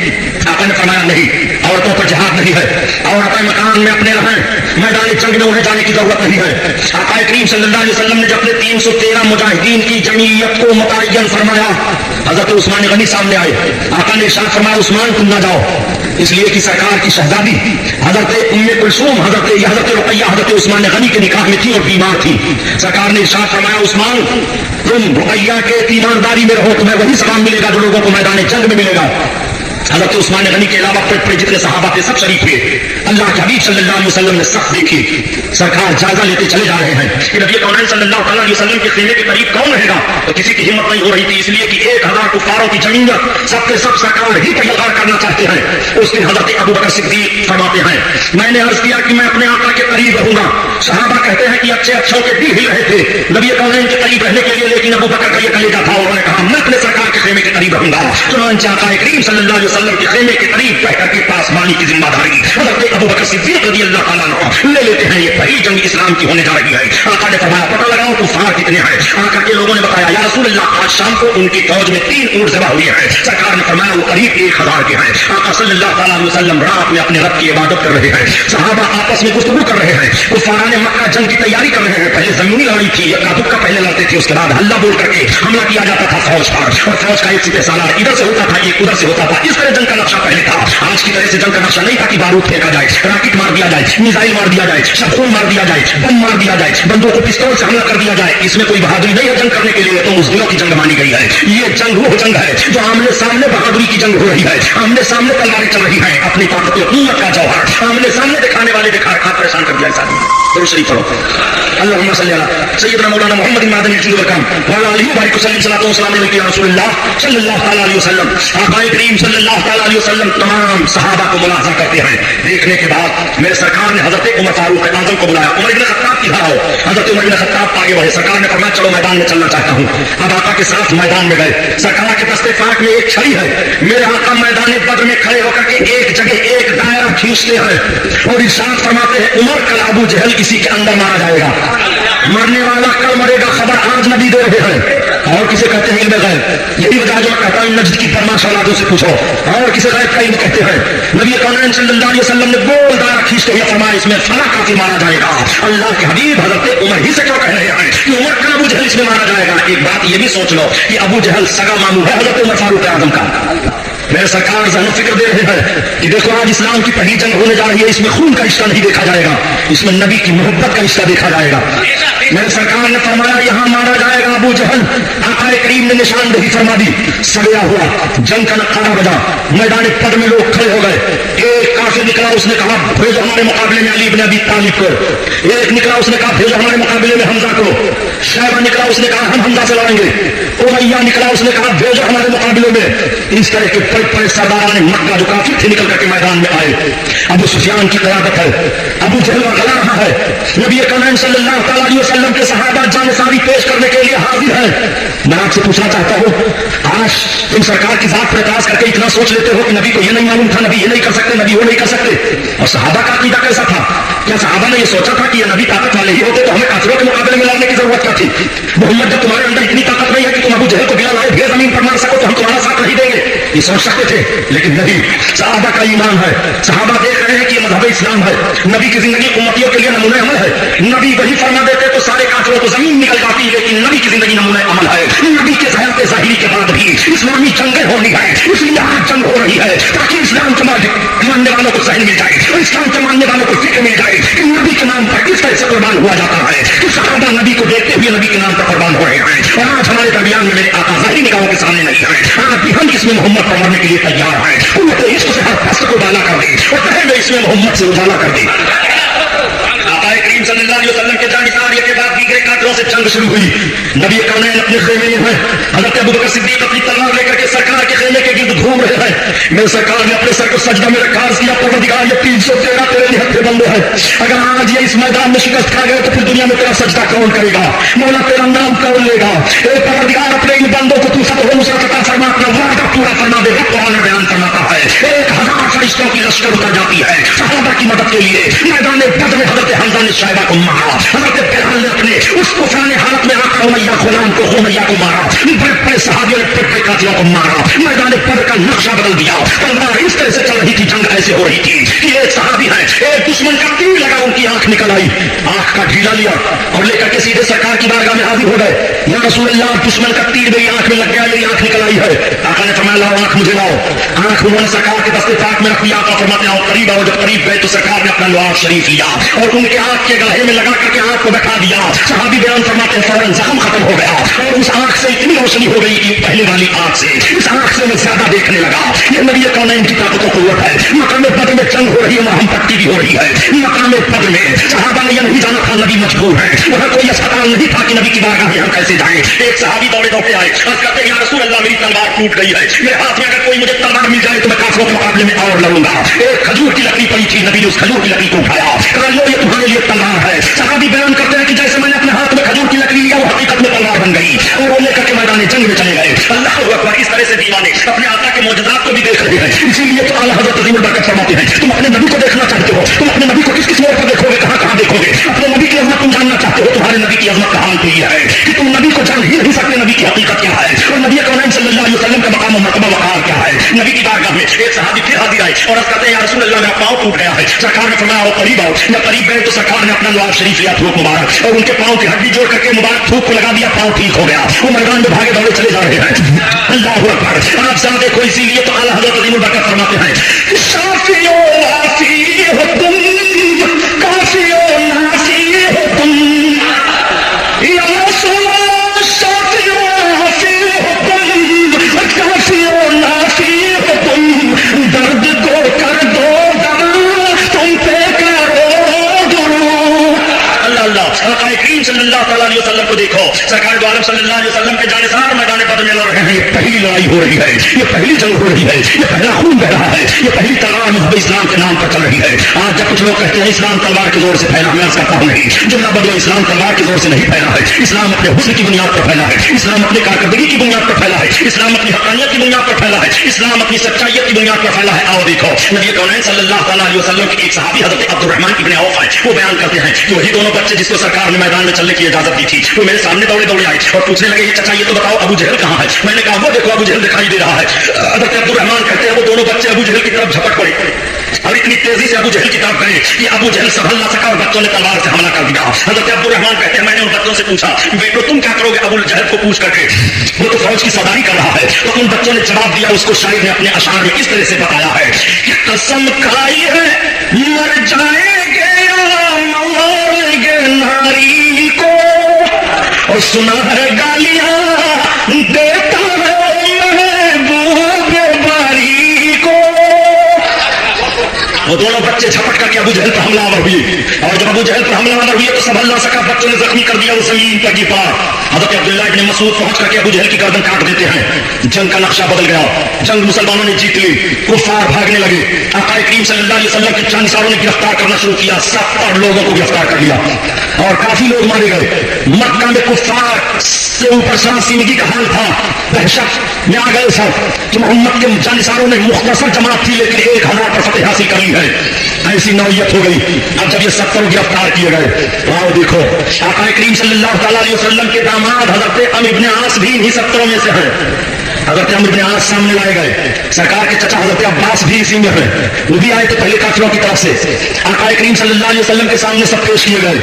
आका ने फरमाया नहीं, औरतों पर जिहाद नहीं है, औरतें मकान में अपने रहें, मैदान जंग में उन्हें जाने की जरूरत नहीं है। आका करीम सल्लल्लाहु अलैहि वसल्लम ने जब अपने 313 मुजाहिदीन की जमीयत को मुतय्यन फरमाया, हजरत उस्मान गनी सामने आए। आका ने इरशाद फरमाया उस्मान तुम ना जाओ, इसलिए कि सरकार की शहजादी हजरत उम्मे कुलसूम हजरत रुकैया हजरत उस्मान गनी के निकाह में थी और बीमार थी। सरकार ने इरशाद फरमाया उस्मान तुम रुकैया के ईमानदारी में रहो, तुम्हें वही सलाम मिलेगा जो लोगों को मैदान जंग में मिलेगा। हजरत उस्मान गनी के अलावा जितने सहाबा थे सब शरीफ हुए। अल्लाह के हबीब सल्लल्लाहु अलैहि वसल्लम ने सख्त देखी। सरकार जायजा लेते चले जा रहे हैं कि नबी कौनैन सल्लल्लाहु अलैहि वसल्लम के खेमे के करीब कौन रहेगा, तो किसी की हिम्मत नहीं हो रही थी, इसलिए कि 1000 कुफारों की जमीन सबके सब सरकार ही पर इजहार करना चाहते हैं। उस दिन हजरत अबू बकर सिद्दीक फरमाते हैं, मैंने अर्ज किया कि मैं अपने आका के करीब रहूंगा। सहाबा कहते हैं कि अच्छे अच्छों के दिल ही रहे थे नबी कौनैन के करीब रहने के लिए, लेकिन अबू बकर का ये कलेजा था, उन्होंने कहा मैं अपने सरकार के खेमे के करीब रहूंगा। चुनांचे आका करीम सल्लल्लाहु अलैहि वसल्लम के खेमे के करीब रहकर के पासबानी की जिम्मेदारी हजरत अबू बकर सिद्दीक रज़ियल्लाहु ताला अन्हु ले लेते हैं। ये पहली जंग इस्लाम की होने जा रही है। आका ने फरमाया पता लगाओ कुफार कितने हैं। आका के लोगों ने बताया या रसूल अल्लाह आज शाम को उनकी फौज में 3 ऊंट ज़बह हुए हैं। सरकार ने फरमाया वो करीब 1000 के हैं। आका सल्लल्लाहु अलैहि वसल्लम रात में अपने रब की इबादत कर रहे हैं। सहाबा आपस में गुफ्तगू कर रहे हैं। कुफाराने मक्का जंग की तैयारी कर रहे हैं। पहले जमीनी लड़ाई थी, ताबुक का पहले लड़ते थे, उसके बाद हल्ला बोल करके हमला किया जाता था फौज पर, और फौज का एक सिपह सालार इधर से होता था, एक उधर से होता था। इस तरह जंग का नक्शा पहले था। आज की तरह से जंग का नक्शा नहीं था कि बारूद फेंका जाए, रॉकेट मार दिया जाए, मिसाइल मार दिया जाए, शत्रुन मार दिया जाए, बम मार दिया जाए, बंदूक को पिस्तौल से हमला कर दिया जाए। इसमें कोई बहादुरी नहीं है जंग करने के लिए, तो मुस्लिमों की जंग मानी गई है। ये जंग वो जंग है जो आमने सामने बहादुरी की जंग हो रही है, आमने सामने तलवारें चल रही है, अपनी ताकत हुकूमत का जौहर आमने सामने दिखाने वाले दिखा परेशान कर दिया इस आदमी। दुरूद शरीफ पढ़ो, अल्लाहुम्मा सल्ली अला सय्यिदना मौलाना मुहम्मद मादनी जुल वल कम व अला आलिहि व बारिक वसल्लम सल्लल्लाहु अलैहि या रसूलुल्लाह सल्लल्लाहु अलैहि वसल्लम। आका करीम सल्लल्लाहु अलैहि वसल्लम तमाम सहाबा को मुलाजा करते हैं। देखने के बाद मेरे सरकार ने हजरत उमर फारूक आजम को बुलाया। उमर इब्न खत्ताब की धारा हो, हजरत उमर इब्न खत्ताब आगे बढ़े। सरकार ने फरमाया चलो मैदान में चलना चाहता हूँ। अब आका के साथ मैदान में गए। सरकार के दस्ते फाक में एक छड़ी है। मेरे आका मैदान बद्र में खड़े होकर के एक जगह एक दायरा खींचते हैं और इरशाद फरमाते हैं उमर कल अबू जहल किसी के अंदर मारा जाएगा, मरने वाला कल मरेगा, खबर आज नबी दे रहे हैं। और किसे कहते हैं इल्म गैब, यही वजह जो कहता हूं नजद की फरमाश औलादों से पूछो। और किसे गैब का इल्म कहते हैं। नबी कौनैन सल्लल्लाहु अलैहि वसल्लम ने गोल दायरा खींचते हुए फरमाया इसमें फला काफी मारा जाएगा। अल्लाह के हबीब हजरत उमर ही से क्यों कह रहे हैं कि उमर कल अबू जहल इसमें मारा जाएगा। एक बात ये भी सोच लो कि अबू जहल सगा मामू है हजरत उमर फारूक आजम का। मेरे सरकार जहन फिक्र दे रहे हैं कि देखो आज इस्लाम की पहली जंग होने जा रही है, इसमें खून का रिश्ता नहीं देखा जाएगा, इसमें नबी की मोहब्बत का रिश्ता देखा जाएगा। मेरे सरकार ने फरमाया यहाँ मारा जाएगा अबू जहल। आका करीम ने निशानदेही फरमा दी, सड़या हुआ जंग का नखारा बजा, मैदान पद में लोग खड़े हो गए। एक काफिर निकला, उसने कहा भेजो हमारे मुकाबले में अली इब्न अबी तालिब को। एक निकला, उसने कहा भेजो हमारे मुकाबले में हमजा को। शैबा निकला, उसने कहा हम हमजा से लड़ेंगे। उमैया निकला, उसने कहा भेजो हमारे मुकाबले में। इस तरह के बड़े सरदारान मक्का जो काफिर थे निकल करके मैदान में आए। अबू सुफियान की क़यादत है, अबू जहल गला रहा है। नबी करीम सल्लल्लाहु अलैहि वसल्लम के सहाबा जानसारी पेश करने के लिए हाजिर है। मैं आपसे पूछना चाहता हूँ, आज तुम सरकार की जात पर एतराज करके इतना सोच लेते हो कि नबी को ये नहीं मालूम था, नबी ये नहीं कर सकते, नबी वो नहीं कर सकते। और सहाबा का अकीदा कैसा था? क्या सहाबा ने ये सोचा था कि ये नबी ताकत वाले ही होते तो हमें काफिरों के मुकाबले में लड़ने की जरूरत क्या थी? मोहम्मद जब तुम्हारे अंदर इतनी ताकत नहीं है कि तुम अबू जहल को बिना लाए भी जमीन पर मार सको तो हम तुम्हारा साथ नहीं देंगे, ये सोच सकते थे। लेकिन नहीं, सहाबा का ईमान है। सहाबा देख रहे हैं कि ये मजहब इस्लाम है, नबी की जिंदगी उम्मतियों के लिए नमूने अमल है। नबी वही फरमा देते तो सारे काफिरों को जमीन निकल जाती, लेकिन नबी की जिंदगी नमूने अमल है। नबी के हयात ज़ाहिरी के बाद भी इस्लामी जंगें होनी है, इसलिए आज जंग हो रही है ताकि इस्लाम के मानने वालों को सहन मिल जाए और इस्लाम के मानने वालों को फिक्र मिल जाए कि नबी के नाम पर किस तरह से कुर्बान हुआ जाता है, कि सहाबा नबी को देखते हुए नबी के नाम पर कुर्बान हो रहे हैं। और आज हमारे दरमियान में मेरे आका ज़ाहिरी निगाहों के सामने नहीं है, आज भी हम इसमें मोहम्मद पर मरने के लिए तैयार हैं। उम्मत इश्क से हर फस्त को डाला कर दे और पहले इसमें मोहम्मद से उजाला कर दे। आका करीम सल्लल्लाहु अलैहि वसल्लम के जानिसार के बाद दीगरे काफिरों से जंग शुरू हुई। नबी कौनैन अपने खेमे में है, हज़रत अबू बकर सिद्दीक अपनी तलवार लेकर के सरकार के खेमे के गिर्द घूम रहे हैं। मेरे सरकार ने अपने सर को सजदा में रखा, किया परवरदिगार ये 313 तेरे निहत्थे बंदे हैं, अगर आज ये इस मैदान में शिकस्त खा गए तो फिर दुनिया में तेरा सजदा कौन करेगा? मौला तेरा नाम कौन लेगा? ए परवरदिगार अपने इन बंदों को तू सब नुसरत अता फरमा, अपना वादा पूरा फरमा दे। कुरान बयान फरमाता है 1000 फरिश्तों की लश्कर उतर जाती है सहाबा की मदद के लिए। मैदान बद्र में हजरत हमजा ने शैबा को मारा, हजरत बिलाल ने अपने उस कुफराने हालत में आका उमैया गुलाम को खुमैया को मारा, बड़े बड़े सहाबियों ने बड़े कातिलों को मारा। मैदान बद्र का नक्शा बदल दिया। तलवार इस तरह से चल रही थी, जंग ऐसे हो रही थी कि एक सहाबी है, एक दुश्मन का तीर लगा, उनकी आंख निकल आई, आंख का ढीला लिया और लेकर के सीधे सरकार की बारगाह में हाजिर हो गए। या रसूल अल्लाह, दुश्मन का तीर मेरी आंख में लग गया, मेरी आंख निकल आई है। आका ने फरमाया लाओ आंख मुझे लाओ। आंख उन्होंने सरकार के दस्ते पाक में रख लिया। आका फरमाते आओ करीब आओ। जब करीब गए तो सरकार ने अपना लुआब शरीफ लिया और उनके आंख के गलहे में लगा करके आंख को बैठा दिया। सहाबी बयान फरमाते हैं फौरन जख्म खत्म हो गया और उस आंख से इतनी रोशनी हो गई कि पहले वाली आंख से इस आंख से मैं ज्यादा देखने लगा। ये नबी कौनैन की ताकत और कुव्वत है। मकाम बद्र में जंग हो रही है, वहां पट्टी भी हो रही है। मकाम बद्र में सहाबा ने यह नहीं जाना था नबी मजबूर है, वहां कोई अस्पताल नहीं था कि नबी की बारगाह में हम कैसे जाएं। एक सहाबी दौड़े दौड़े आए, कहते हैं या रसूल अल्लाह मेरी तलवार टूट गई है, मेरे हाथ में अगर कोई मुझे तलवार मिल जाए तो मैं काफिरों के मुकाबले में और लड़ूंगा। एक खजूर की लकड़ी पड़ी थी, नबी ने उस खजूर की लकड़ी को उठाया, कहा लो ये तुम्हारे लिए तलवार है। सहाबी बयान करते हैं कि जैसे मैंने अपने हाथ में खजूर की लकड़ी लिया वो हकीकत में तलवार बन गई और वो लेकर के मैदान जंग में चले गए। अल्लाह अकबर, इस तरह से दीवाने अपने आका के मौजूदात को भी देख रहे हैं। इसीलिए तो आला हज़रत अज़ीमुल बरकत फरमाते हैं तुम अपने नबी को देखना चाहते हो, तुम अपने नबी को किस किस मोड़ पर देखोगे, कहां कहां देखोगे। अपने नबी की अजमत तुम जानना चाहते हो, तुम्हारे नबी की अजमत का हाल तो ये है कि तुम नबी को जान ही नहीं सकते नबी की हकीकत क्या है और नबी कौनैन सल्लल्लाहु अलैहि वसल्लम का मकाम और मर्तबा वक़ार क्या है। नबी की बारगाह में एक सहाबी फिर हाजिर आए और कहते हैं या रसूल अल्लाह मेरा पाँव टूट गया है। सरकार ने फरमाया आओ करीब आओ। जब करीब गए तो सरकार ने अपना लुआब शरीफ लिया, थूक मुबारक, और उनके पाँव की हड्डी जोड़ करके मुबारक थूक को लगा दिया, पाँव ठीक हो गया। वो मैदान में भागे दौड़े चले जा रहे हैं। अल्लाह अकबर, आप सब देखो, इसीलिए तो आला हज़रत अज़ीमुल बरकत फरमाते हैं शाफियो वाफी हो तुम, काफियो नाफी हो तुम, या रसूल शाफियो वाफी हो तुम, काफियो नाफी हो तुम, दर्द को कर दो दवा, तुम पे करो गुरु। अल्लाह अल्लाह, करीम सल्लल्लाहु अलैहि वसल्लम को देखो, सरकार दो आलम सल्लल्लाहु अलैहि वसल्लम के जानिसार मैदान बद्र में लड़ रहे हैं। ये पहली लड़ाई हो रही है, ये पहली जंग हो रही है, ये पहला खून बह रहा है, ये पहली तलवार मज़हब इस्लाम के नाम पर चल रही है। आज जब कुछ लोग कहते हैं इस्लाम तलवार के जोर से फैला, मैं कहता हूं नहीं, जुमला बदलो, इस्लाम तलवार के जोर से नहीं फैला है। इस्लाम अपने हुस्न की बुनियाद पर फैला है, इस्लाम अपनी कारकर्दगी की बुनियाद पर फैला है, इस्लाम अपनी हक़ानियत की बुनियाद पर फैला है, इस्लाम अपनी सच्चाइयत की बुनियाद पर फैला है। आओ देखो, नबी कौनैन सल्लल्लाहु अलैहि वसल्लम के एक सहाबी हज़रत अब्दुर्रहमान इब्न औफ है, वो बयान करते हैं कि वही दोनों बच्चे जिसको सरकार ने मैदान में चलने की इजाजत दी थी, वो मेरे सामने दौड़े दौड़े आए और पूछने लगे ये चाचा ये तो बताओ अबू जहल कहाँ है। मैंने कहा वो देखो अबू जहल दिखाई दे रहा है। हज़रत अब्दुर्रहमान कहते हैं वो दोनों बच्चे अबू जहल की तरफ झपट पड़े और इतनी तेजी से अबू जहल की तरफ गए कि अबू जहल संभल ना सका और बच्चों ने तलवार से हमला कर दिया। हज़रत अब्दुर्रहमान कहते हैं मैंने उन बच्चों से पूछा बेटो तुम क्या करोगे अबू जहल को पूछ करके, वो तो फौज की सवारी कर रहा है। तो उन बच्चों ने जवाब दिया, उसको शायद ने अपने अशार में इस तरह से बताया है कि कसम खाई है मर जाएंगे या मारेंगे नारी को, और सुना है गालियां देता है महबूब बारी को। वो दोनों बच्चे झपट करके अबू जहल पर हमलावर हुए और जब अबू जहल पर हमलावर हुए तो संभल ना सका, बच्चों ने जख्मी कर दिया, वो जमीन पर गिर पड़ा। हज़रत अब्दुल्लाह इब्न मसूद पहुंच करके अबू जहल की गर्दन काट देते हैं। जंग का नक्शा बदल गया, जंग मुसलमानों ने जीत ली, कुफार भागने लगे। आका करीम सल्लल्लाहु अलैहि वसल्लम के जानिसारों ने गिरफ्तार करना शुरू किया, 70 लोगों को गिरफ्तार कर लिया और काफी लोग मारे गए। मक्का में कुफार से ऊपर सांसीनगी का हाल था, दहशत में आ गए सब कि मोहम्मद के जानिसारों ने मुख्तसर जमात थी लेकिन 1000 पर फतेह हासिल कर ली है, ऐसी नौयत हो गई। अब जब ये 70 गिरफ्तार किए गए, आओ देखो आका करीम सल्लल्लाहु अलैहि वसल्लम के दामाद हज़रत अम्र इब्न आस भी इन्हीं 70 में से है। हज़रत अम्र इब्न आस सामने लाए गए, सरकार के चचा हज़रत अब्बास भी इसी में है, वो भी आए थे पहले काफिरों की तरफ से। आका करीम सल्लल्लाहु अलैहि वसल्लम के सामने सब पेश किए गए।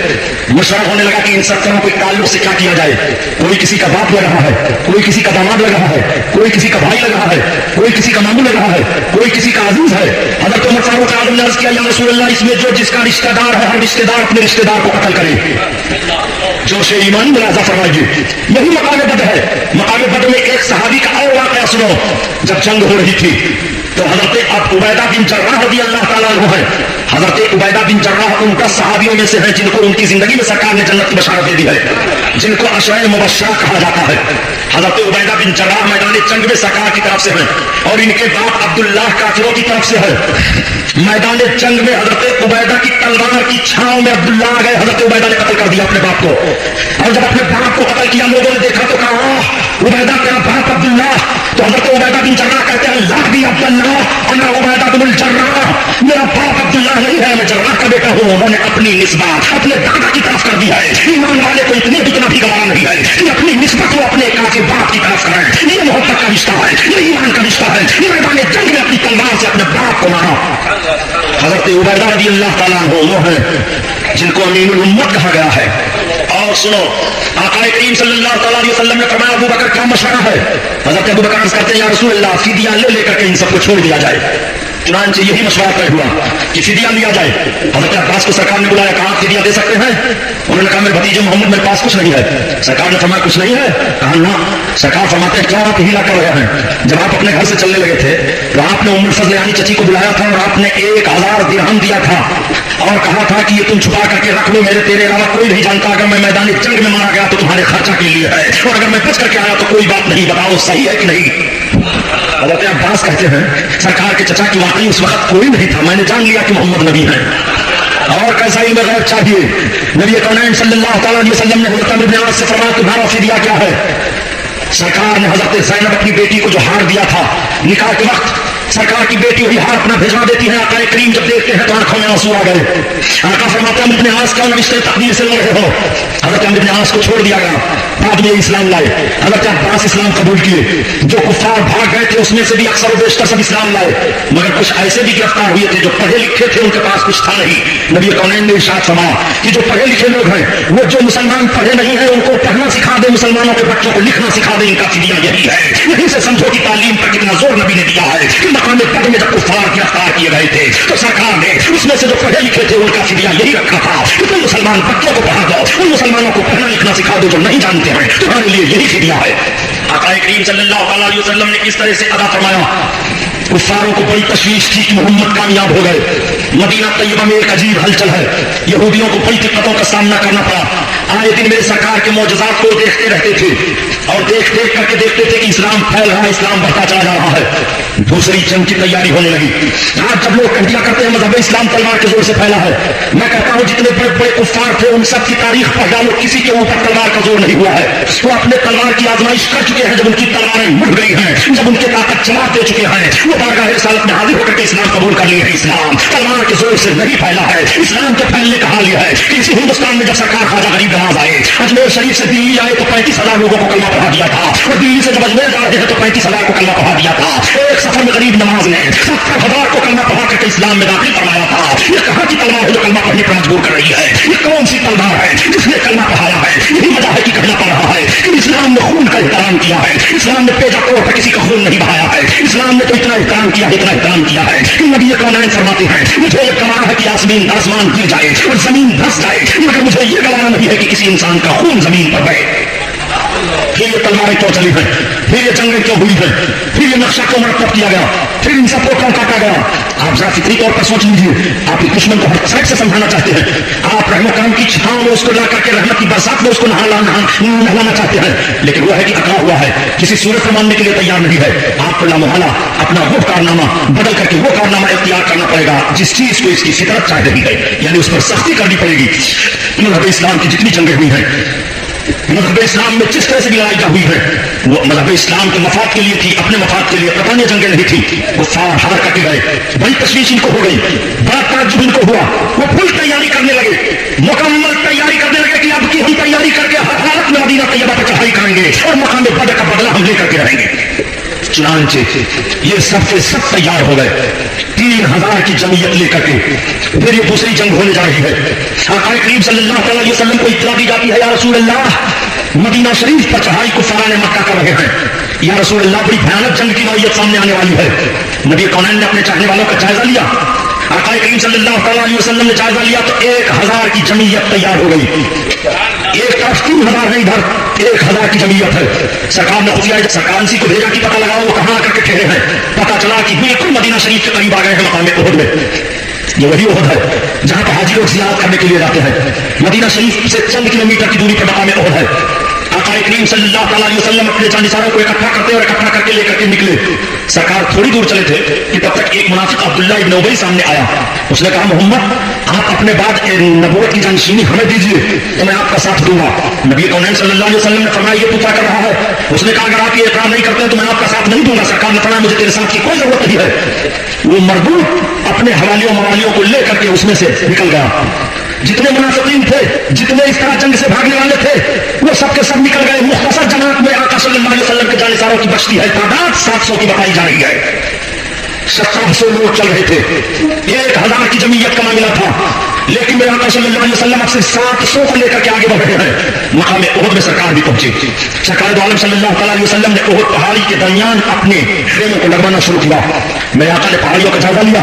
मशवरा होने लगा कि इन 70 को ताल्लुक से क्या किया जाए। कोई किसी का बाप लग रहा है, कोई किसी का दामाद लग रहा है, कोई किसी का भाई लग रहा है, कोई किसी का मामू लग रहा है, कोई किसी का अजीज है। हज़रत उमर फारूक आज़म ने अर्ज़ किया या रसूल अल्लाह, इसमें जो जिसका रिश्तेदार है हर रिश्तेदार अपने रिश्तेदार को कत्ल करे। जोश ईमान मुलाजा फरमाइए, यही मकाम बद्र है। मकाम बद्र में एक सहाबी का और वाक़या सुनो। जब जंग हो रही थी तो हज़रत अब उबैदा बिन जर्राह रज़ी अल्लाह ताला अन्हु है। हज़रत उबैदा बिन जर्राह उन 10 सहाबियों में से हैं जिनको उनकी जिंदगी में सरकार ने जन्नत की बशारत दे दी है, जिनको अशराए मुबश्शरा कहा जाता है। हज़रत उबैदा बिन जर्राह मैदान जंग में सरकार की तरफ से हैं और इनके बाप अब्दुल्लाह काफिरों की तरफ से है। मैदान जंग में हज़रत उबैदा की तलवार की छांव में अब्दुल्लाह आ गए, हज़रत उबैदा ने कत्ल कर दिया अपने बाप को। और जब अपने बाप को कत्ल किया लोगों ने देखा तो कहा उबैदा तेरा बाप अब्दुल्लाह। तो हज़रत उबैदा बिन जर्राह कहते हैं अल्लाह भी अब्दुल्लाह अना उबैदा बिन जर्राह, मेरा बाप अब्दुल्लाह नहीं है, मैं जर्राह का बेटा हूँ। मैंने अपनी निस्बत अपने दादा की तरफ कर दी है। ईमान वाले को इतने इतना भी गवारा नहीं है कि अपनी निस्बत को अपने काके बाप की तरफ करें। ये मोहब्बत का रिश्ता है, ये ईमान का रिश्ता है। ये मैदान जंग में अपनी तलवार से अपने बाप को मारा। حضرت عبیدہ رضی اللہ تعالیٰ عنہ وہ ہیں جن کو امین الامت کہا گیا ہے. اور سنو, آقا کریم صلی اللہ تعالیٰ علیہ وسلم نے فرمایا ابو بکر کا مشورہ ہے. حضرت ابو بکر عرض کرتے ہیں یا رسول اللہ فدیہ لے کر کے ان سب کو چھوڑ دیا جائے. چنانچہ یہی مشورہ طے ہوا کہ فدیہ لیا جائے. حضرت عباس کو سرکار نے بلایا, کہا آپ فدیہ دے سکتے ہیں؟ انہوں نے کہا میرے بھتیجے محمد میرے پاس کچھ نہیں ہے. سرکار نے فرمایا کچھ نہیں ہے؟ کہا نہ. سرکار فرماتے ہیں کیا آپ ہیلا کر رہے ہیں؟ جب آپ اپنے گھر سے چلنے لگے تھے تو آپ نے ام الفضل یعنی چچی کو بلایا تھا اور آپ نے 1000 درہم دیا تھا اور کہا تھا کہ یہ تم چھپا کر کے رکھ لو, میرے تیرے علاوہ کوئی نہیں جانتا. اگر میں میدان جنگ میں مارا گیا تو تمہارے خرچہ کے لیے ہے, اور اگر میں بچ کر کے آیا تو کوئی بات نہیں. بتاؤ صحیح ہے کہ نہیں؟ حضرت عباس کہتے ہیں سرکار کے چچا کی واقعی اس وقت کوئی نہیں تھا, میں نے جان لیا کہ محمد نبی ہیں. اور کیسا علم غیب چاہیے. نبی کونین صلی اللہ تعالیٰ علیہ وسلم نے حضرت عمرو بن عاص سے فرمایا تمہارا فدیہ کیا ہے؟ سرکار نے حضرت زینب اپنی بیٹی کو جو ہار دیا تھا نکاح کے وقت, سرکار کی بیٹی وہی ہار اپنا بھیجوا دیتی ہے. آقا کریم جب دیکھتے ہیں تو آنکھوں میں آنسو آ گئے. آقا فرماتے ہیں عمرو بن عاص کا رشتے تقدیر سے لڑ رہے ہو. حضرت عمرو بن عاص کو چھوڑ دیا گیا, بعد میں اسلام لائے. حضرت عباس اسلام قبول کیے. جو کفار بھاگ گئے تھے اس میں سے بھی اکثر و بیشتر سب اسلام لائے, مگر کچھ ایسے بھی گرفتار ہوئے تھے جو پڑھے لکھے تھے, ان کے پاس کچھ تھا نہیں. نبی کونین نے ارشاد فرمایا کہ جو پڑھے لکھے لوگ ہیں وہ جو مسلمان پڑھے نہیں ہیں ان کو پڑھنا سکھا دے, مسلمانوں کے بچوں کو لکھنا سکھا دے. ان کا فدیہ یہی ہے. یہیں سے سمجھو کہ تعلیم پر کتنا زور نبی نے دیا ہے. کہ مقام قدر میں جب کفار گرفتار کیے گئے تھے تو سرکار نے اس میں سے جو پڑھے لکھے تھے ان کا فدیہ یہی رکھا تھا کہ تم مسلمان بچوں کو پڑھا دو, ان مسلمانوں کو پڑھنا لکھنا سکھا دو جو نہیں جانتے ہیں, تمہارے لیے یہی فدیہ ہے. آقا کریم صلی اللہ علیہ وسلم نے کس طرح سے ادا فرمایا. کفاروں کو بڑی تشویش تھی کہ محمد کامیاب ہو گئے. مدینہ طیبہ میں ایک عجیب ہلچل ہے. یہودیوں کو بڑی دقتوں کا سامنا کرنا پڑا. آئے دن میرے سرکار کے معجزات کو دیکھتے رہتے تھے اور دیکھ کر کے دیکھتے تھے کہ اسلام پھیل رہا ہے, اسلام بڑھتا چلا جا رہا ہے. دوسری جنگ کی تیاری ہونے لگی. آج جب لوگ کہہ دیا کرتے ہیں مذہب اسلام تلوار کے زور سے پھیلا ہے, میں کہتا ہوں جتنے بڑے بڑے کفار تھے ان سب کی تاریخ پڑھ ڈالو, کسی کے اوپر تلوار کا زور نہیں ہوا ہے. وہ اپنے تلوار کی آزمائش کر چکے ہیں. جب ان کی تلواریں مڑ گئی ہیں, جب ان کے طاقت جواب دے چکے ہیں, وہ بارگاہ رسالت میں حاضر ہو کر کے اسلام قبول کر لیے ہیں. اسلام تلوار کے زور سے نہیں پھیلا ہے, اسلام کے پھیلنے کا حال یہ ہے کہ اسی ہندوستان میں جب سرکار خواجہ غریب نواز آئے, اجمیر شریف سے دلی آئے تو 35,000 لوگوں کو کلمہ پڑھا دیا تھا, اور دلی سے جب اجمیر جا رہے ہیں تو 35,000 کو کلمہ پڑھا دیا تھا. ایک سفر میں غریب نواز نے 70,000 کو کلمہ پڑھا کر کے اسلام میں داخل کروایا تھا. یہ کہاں کی تلوار ہے جو کلمہ پڑھنے پر مجبور کر رہی ہے؟ یہ کون سی تلوار ہے جس نے کلمہ پڑھایا ہے؟ یہی وجہ ہے کہ کہنا پڑ رہا ہے کہ اسلام نے خون کا احترام کیا ہے. اسلام نے پیجا توڑ پر کسی کا خون نہیں بہایا ہے. اسلام نے تو اتنا احترام کیا ہے کہ نبی کونین فرماتے ہیں مجھے یہ گوارا ہے کہ آسمان گر جائے اور زمین دھس جائے, مگر مجھے یہ گوارا نہیں ہے کہ کسی انسان کا خون زمین پر بہے. پھر یہ تلواریں کیوں چلی ہیں, پھر یہ جنگیں کیوں ہوئی ہیں, پھر یہ نقشہ کیوں مرتب کیا گیا, پھر ان سب کو کیوں کاٹا گیا؟ آپ ذرا فطری طور پر سوچ لیجیے. آپ اس دشمن کو ہر سائڈ سے سمجھانا چاہتے ہیں. آپ رحم و کرم کی چھاؤں میں اس کو لا کر کے رحمت کی برسات میں اس کو نہلانا چاہتے ہیں, لیکن وہ ہے کہ اکڑا ہوا ہے, کسی صورت کو ماننے کے لیے تیار نہیں ہے. آپ کو لامحالہ اپنا وہ کارنامہ بدل کر کے وہ کارنامہ اختیار کرنا پڑے گا جس چیز کو اس کی فطرت چاہ رہی ہے, یعنی اس پر سختی کرنی پڑے گی. مذہب اسلام کی جتنی جنگیں ہوئی ہیں, مذہب اسلام میں جس طرح سے بھی لڑائی ہوئی ہے, وہ مذہب اسلام کے مفاد کے لیے تھی, اپنے مفاد کے لیے. پتانی جنگیں نہیں تھی. وہ ہار کر کے گئے, بڑی تشویش ان کو ہو گئی, بڑا تعجب ان کو ہوا. وہ پوری تیاری کرنے لگے, مکمل تیاری کرنے لگے کہ اب کی ہم تیاری کر کے ہر حالت میں مدینہ طیبہ پر چڑھائی کریں گے اور مقام بدر کا بدلہ ہم لے کر کے رہیں گے. چنانچہ یہ سب کے سب تیار ہو گئے 3000 کی جمعیت لے کر کے. پھر یہ دوسری جنگ ہونے جا رہی ہے. آقا کریم صلی اللہ علیہ وسلم کو اطلاع دی جاتی ہے یا رسول اللہ مدینہ شریف پر چڑھائی کفار مکہ کر رہے ہیں. یا رسول اللہ بڑی بھیانک جنگ کی نوعیت سامنے آنے والی ہے. نبی کونین نے اپنے چاہنے والوں کا جائزہ لیا. آقا کریم صلی اللہ علیہ وسلم نے جائزہ لیا تو 1000 کی جمعیت تیار ہو گئی. ایک طرف 3000 ہے, ادھر 1000 کی جمعیت ہے. سرکار نے خفیہ سرکار کو بھیجا کہ پتہ لگاؤ وہ کہاں کر کے ٹھہرے ہیں. پتہ چلا کہ بالکل مدینہ شریف کے قریب آ گئے ہیں مقام احد میں. یہ وہی احد ہے جہاں پر حاجی لوگ زیارت کرنے کے لیے جاتے ہیں. مدینہ شریف سے چند کلومیٹر کی دوری پر مقام احد ہے. آقا کریم صلی اللہ علیہ وسلم اپنے جانشینوں کو اکٹھا کرتے اور اکٹھا کر کے لے کر کے نکلے. سرکار تھوڑی دور چلے تھے کہ تب تک ایک منافق عبداللہ ابن ابی سامنے آیا. اس نے کہا محمد آپ اپنے بعد نبوت کی جانشینی ہمیں دیجیے تو میں آپ کا ساتھ دوں گا. نبی کونین صلی اللہ علیہ وسلم نے فرمایا یہ تو کیا کر رہا ہے؟ اس نے کہا اگر آپ یہ اقرار نہیں کرتے تو میں آپ کا ساتھ نہیں دوں گا. سرکار نے فرمایا مجھے تیرے ساتھ کی کوئی ضرورت نہیں ہے. وہ مردود اپنے حوالیوں موالیوں کو لے کر کے اس میں سے نکل گیا. جتنے منافقین تھے, جتنے اس طرح جنگ سے بھاگنے والے تھے, وہ سب کے سب نکل گئے. مختصر جماعت میں آقا صلی اللہ علیہ وسلم کے جانشینوں کی بچتی ہے تعداد 700 کی بتائی جا رہی ہے. 700 लोग चल रहे थे, 1000 की जमीयत का मामला था, लेकिन मेरे आका सल्लल्लाहु अलैहि वसल्लम अब से 700 को लेकर के आगे बढ़ रहे हैं। मकाम उहद में सरकार भी पहुंची। सरकार दो आलम सल्लल्लाहु अलैहि वसल्लम ने उहद पहाड़ी के दरमियान अपने खेमों को लगवाना शुरू किया। मेरे आका ने पहाड़ियों का जायजा लिया।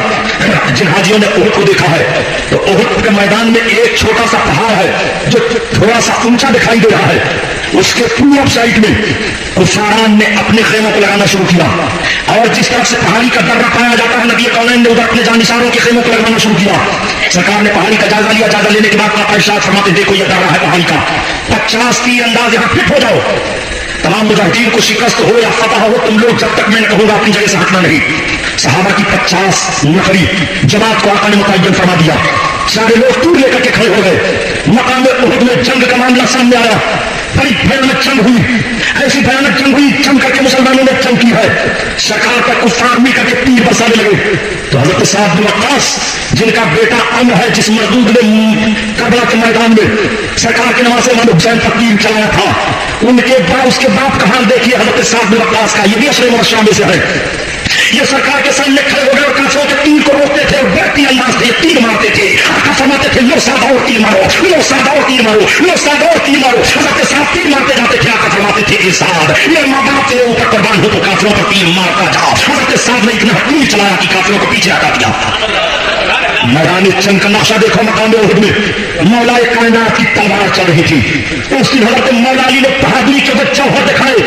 जिन हाजियों ने उहद को देखा है तो उहद के मैदान में एक छोटा सा पहाड़ है जो थोड़ा सा ऊंचा दिखाई दे रहा है, उसके पूर्व साइड में कुफारान ने अपने खेमों को लगाना शुरू किया, और जिस तरफ से पहाड़ी का दर्रा पाया जाता है नबी कौनैन ने उधर अपने जानिसारों के खेमों को लगाना शुरू किया। सरकार ने पहाड़ी का जायजा लिया। जायजा लेने के बाद आप इरशाद फरमाते, देखो ये दर्रा है पहाड़ी का, 50 तीर अंदाज यहाँ फिट हो जाओ। तमाम मुजाहिदीन को शिकस्त हो या फतह हो, तुम लोग जब तक मैं न कहूंगा अपनी जगह से हटना नहीं। सहाबा की 50 नफरी जमात को आका ने मुतय्यन फरमा दिया। सारे लोग तूर लेकर के खड़े हो गए। मकाम उहद में जंग का मामला सामने आया। बड़ी भयानक जंग हुई, ऐसी भयानक जंग हुई, जंग करके मुसलमानों ने जंग की है। सरकार पर कुफार मिल करके तीर बरसाने लगे। तो हजरत साद बिन वक्कास, जिनका बेटा अम्र है, जिस मजदूद ने करबला के मैदान में सरकार के नवासे इमाम हुसैन पर तीर चलाया था, उसके बाप का हाल देखिए हजरत साद बिन वक्कास का। ये भी अशरे मुबश्शरा में से है। ये सरकार के सामने खड़े हो गए और काफिरों के तीर को रोकते थे और बढ़ती अंदाज से तीर मारते थे। आका फरमाते थे, लो सादा और तीर मारो, लो सादा और तीर मारो, लो सादा और तीर मारो। हजरत साद तीर मारते जाते थे। आका फरमाते थे, इरशाद, ये माँ बाप तेरे ऊपर कुर्बान हो तो काफिरों पर तीर मारता जा। हजरत साद ने इतना तीर चलाया कि काफिरों को पीछे हटा दिया। मैदान जंग का नक्शा देखो। मकाम उहद में मौला कायनात की तलवार चल रही थी। उस दिन हजरत मौला अली ने बहादुरी के बच्चे जौहर दिखाए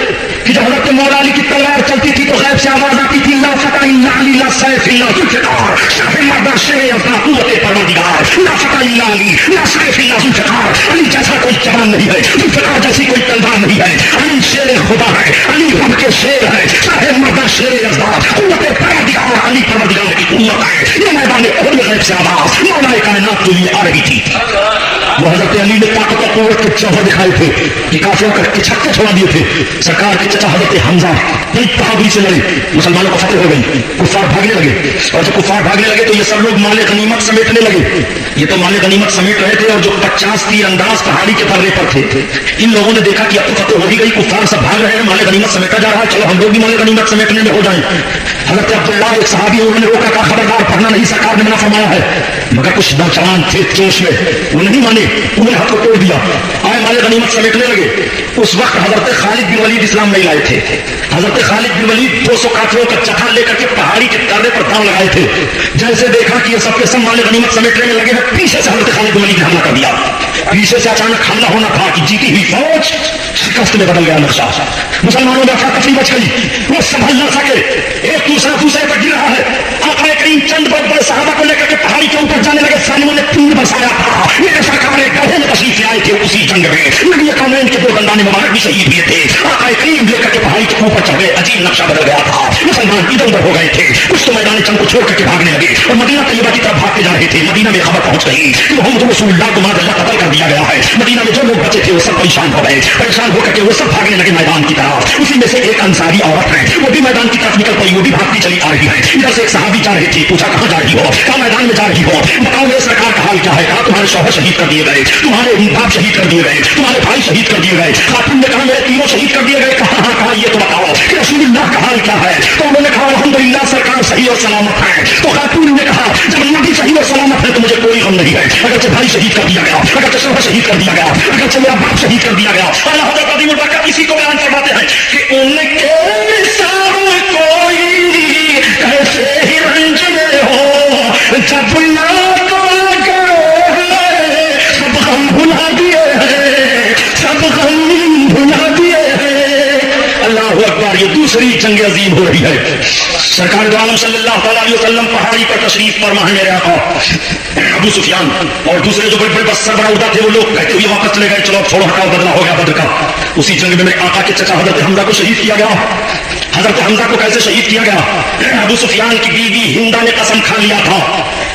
कि जब हजरत मौला अली की तलवार चलती थी तो गैब से आवाज आती थी, ला फता इल्ला अली ला सैफ इल्ला जुल्फिकार, शाह मर्दा शेर अज़ा कुव्वत परवरदिगार, ला फता इल्ला अली ला सैफ इल्ला जुल्फिकार। अली जैसा कोई जवान नहीं है, जुल्फिकार जैसी कोई तलवार नहीं है। अली शेर खुदा है, अली रब के शेर है, शाह मर्दा शेर अज़ा कुव्वत परवरदिगार, अली परवरदिगार की उम्मत है। ये मैदान उहद में गैब से आवाज मौला कायनात के लिए आ रही थी। वो हजरत अली ने ताकत और कुव्वत के जौहर दिखाए थे कि काफिरों के छक्के छोड़ा दिए थे। सरकार के चचा हजरत हमजा बड़ी बहादुरी से लड़े, मुसलमानों को फतेह हो गई। कुफार भागने लगे, और जब कुफार भागने लगे तो ये सब लोग माले गनीमत समेटने लगे। ये तो माले गनीमत समेट रहे थे, और जो 50 तीर अंदाज पहाड़ी के दर्रे पर थे, इन लोगों ने देखा कि अब तो फतेह हो ही गई, कुफार सब भाग रहे हैं, माले गनीमत समेटा जा रहा है, चलो हम लोग भी माले गनीमत समेटने में हो जाएं। हजरत अब्दुल्ला एक सहाबी, उन्होंने रोका, कहा खबरदार पढ़ना नहीं, सरकार ने मना फरमाया है। मगर कुछ नौजवान थे जोश में, वो नहीं माने, उन्होंने हाथ को तोड़ दिया, आए माले गनीमत समेटने लगे। उस वक्त हजरत खालिद बिन वलीद इस्लाम नहीं लाए थे। हजरत खालिद बिन वलीद 200 काफिरों का चढ़ा लेकर के पहाड़ी के दर्रे पर दांव लगाए थे। जैसे देखा कि ये सबके सब माले गनीमत समेटने में लगे हैं, पीछे से हजरत खालिद बिन वलीद ने हमला कर दिया। पीछे से अचानक हमला होना था कि जीती हुई फौज शिकस्त में बदल गया नक्शा। मुसलमानों में अफरा-तफरी मच गई, वो संभल न सके, एक दूसरे पर गिर रहा है। आका करीम चंद बड़े सहाबा को लेकर के पहाड़ी के ऊपर जाने लगे, सामने ने तीर बरसाया था। मेरे सरकार ने गढ़े में तशरीफ ले आए थे उसी जंग में। नबी कौनैन के 2 दंदाने मुबारक भी शहीद हुए थे। आका करीम लेकर के पहाड़ी के ऊपर चढ़ गए, अजीब नक्शा बदल गया था। मुसलमान इधर उधर हो गए थे, कुछ तो मैदान जंग को छोड़ करके भागने लगे और मदीना तैयबा की तरफ भागते जा रहे थे। मदीना में खबर पहुंच गई कि मोहम्मद रसूलुल्लाह को माज़अल्लाह कत्ल कर दिया गया है। मदीना में जो लोग बचे थे वो सब परेशान हो गए। परेशान होकर के वो सब भागने लगे मैदान की तरफ। उसी में से एक अंसारी औरत है, वो भी मैदान की तरफ निकल पड़ी, वो भी भागती चली आ रही है। इधर से एक सहाबी जा रही थी, पूछा कहाँ जा रही हो? कहाँ मैदान में जा रही हो? बताओ मेरे सरकार का हाल क्या है? कहा तुम्हारे शौहर शहीद कर दिए गए, तुम्हारे बाप शहीद कर दिए गए, तुम्हारे भाई शहीद कर दिए गए। खातून ने कहा मेरे तीनों शहीद कर दिए गए। कहा हाँ, कहा ये तो बताओ कि रसूलुल्लाह का हाल क्या है? तो उन्होंने कहा अल्हम्दुलिल्लाह सरकार सही और सलामत है। तो खातून ने कहा जब नबी सही और सलामत है तो मुझे कोई गम नहीं है। अगर भाई शहीद कर दिया गया, अगर शौहर शहीद कर दिया गया, अगर मेरा बाप शहीद कर दिया गया। अल्लाह हज़रत अदीमुल बरकत इसी को बयान फरमाते हैं कि उनके मिसाल कोई कैसे ही रंज में हो, जब ना सब गम भुला दिए हैं, सब गम भुला दिए हैं। अल्लाह अकबर। ये दूसरी जंग अजीम हो रही है। सरकार दो आलम सल्लल्लाहु अलैहि वसल्लम पहाड़ी पर तशरीफ फरमा है। मेरे आका अबू सुफियान और दूसरे जो बड़े बड़े सरबराह थे वो लोग कहते हुए वापस चले गए, चलो छोड़ो हटाओ, बदला हो गया बद्र का। उसी जंग में मेरे आका के चचा हजरत हमजा को शहीद किया गया। हजरत हमजा को कैसे शहीद किया गया? अबू सुफियान की बीवी हिंदा ने कसम खा लिया था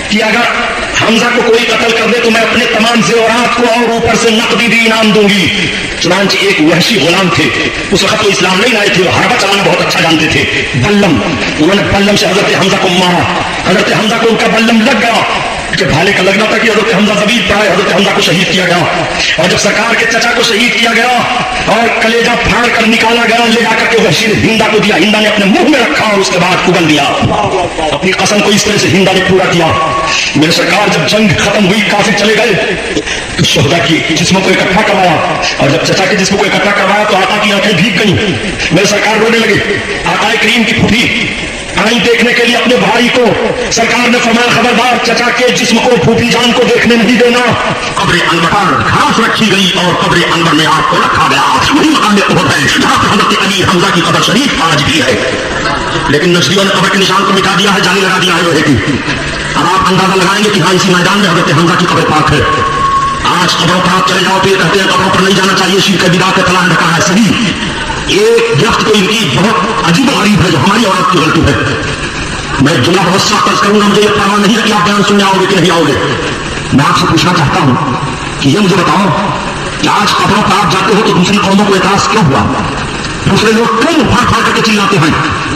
कि अगर हमजा को कोई कत्ल कर दे तो मैं अपने तमाम ज़ेवरात को और ऊपर से नकदी भी इनाम दूंगी। चुनांचे एक वहशी गुलाम थे, उस वक्त तो इस्लाम नहीं लाए थे, वो हरबा चलाना बहुत अच्छा जानते थे। बल्लम, उन्होंने बल्लम से हजरत हमजा को मारा। हजरत हमजा को उनका बल्लम लग गया। کہ بھالے کا لگنا تھا کہ حضرت حمزہ زبیر پڑھائے، حضرت حمزہ کو شہید کیا گیا، اور جب سرکار کے چچا کو شہید کیا گیا اور کلیجہ پھاڑ کر نکالا گیا، لے جا کر کے وحشی نے ہندا کو دیا، ہندا نے اپنے منہ میں رکھا اور اس کے بعد کگل دیا. اپنی قسم کو اس طرح سے ہندا نے پورا کیا. میرے سرکار جب جنگ ختم ہوئی، کافر چلے گئے، تو شہدا کی جسموں کو اکٹھا کروایا، اور جب چچا کے جسم کو اکٹھا کروایا تو آقا کی آنکھیں بھیگ گئیں. میرے سرکار رونے لگے. آقا کریم کی پھوپھی آئی دیکھنے کے لیے اپنے بھائی کو. سرکار نے فرمایا خبردار چچا کے جسم کو پھوپھی جان کو دیکھنے نہیں دینا. قبر انور پر گھاس رکھی گئی اور قبر انور میں آپ کو رکھا گیا. وہی مقام احد ہے جہاں پر حضرت علی حمزہ کی قبر شریف آج بھی ہے. لیکن نجدیوں نے قبر کے نشان کو مٹا دیا ہے، جالی لگا دیا ہے لوہے کی. اب آپ اندازہ لگائیں گے کہ ہاں اسی میدان میں حضرت حمزہ کی قبر پاک ہے. آج قبروں پر آپ چلے جاؤ تو یہ کہتے ہیں قبروں پر نہیں جانا چاہیے، شرک بدعت کے فلاں ڈھکا ہے. صحیح، ایک گرفت تو ان کی بہت عجیب و غریب ہے جو ہماری عورت کی غلطی ہے. میں جملہ بہت سخت عرض کروں گا، مجھے یہ پرواہ نہیں ہے کہ آپ بیان سننے آؤ گے کہ نہیں آؤ گے. میں آپ سے پوچھنا چاہتا ہوں کہ یہ مجھے بتاؤ کہ آج قبروں پر آپ جاتے ہو تو دوسری قوموں کو اعتراض کیوں ہوا؟ دوسرے لوگ کیوں پھاڑ پھاڑ کر کے چلاتے ہیں؟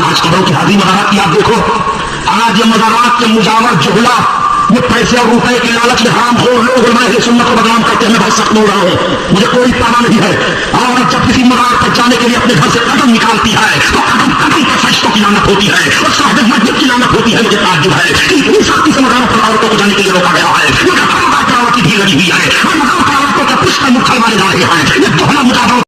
آج قبروں کی حاضری مزارات کی آپ دیکھو. آج یہ مزارات کے مجاور جہلا، یہ پیسے اور روپے کے لالچ میں حرام خور لوگ علماء اہل سنت کو بدنام کرتے ہیں. میں بہت سخت بول رہا ہوں، مجھے کوئی پرواہ نہیں ہے. اور جب کسی مزار پر جانے کے لیے اپنے گھر سے قدم نکالتی ہے تو قدم قدم پر فرشتوں کی لعنت ہوتی ہے اور صاحب مسجد کی لعنت ہوتی ہے. مجھے تعجب ہے کہ اتنی سختی سے مزاروں پر عورتوں کو جانے کے لیے روکا گیا ہے. یہ کی بھیڑ لگی ہوئی ہے اور مزار پر عورتوں کا پشت مکھل مارے جا رہے ہیں. یہ دوہرا مجاہدوں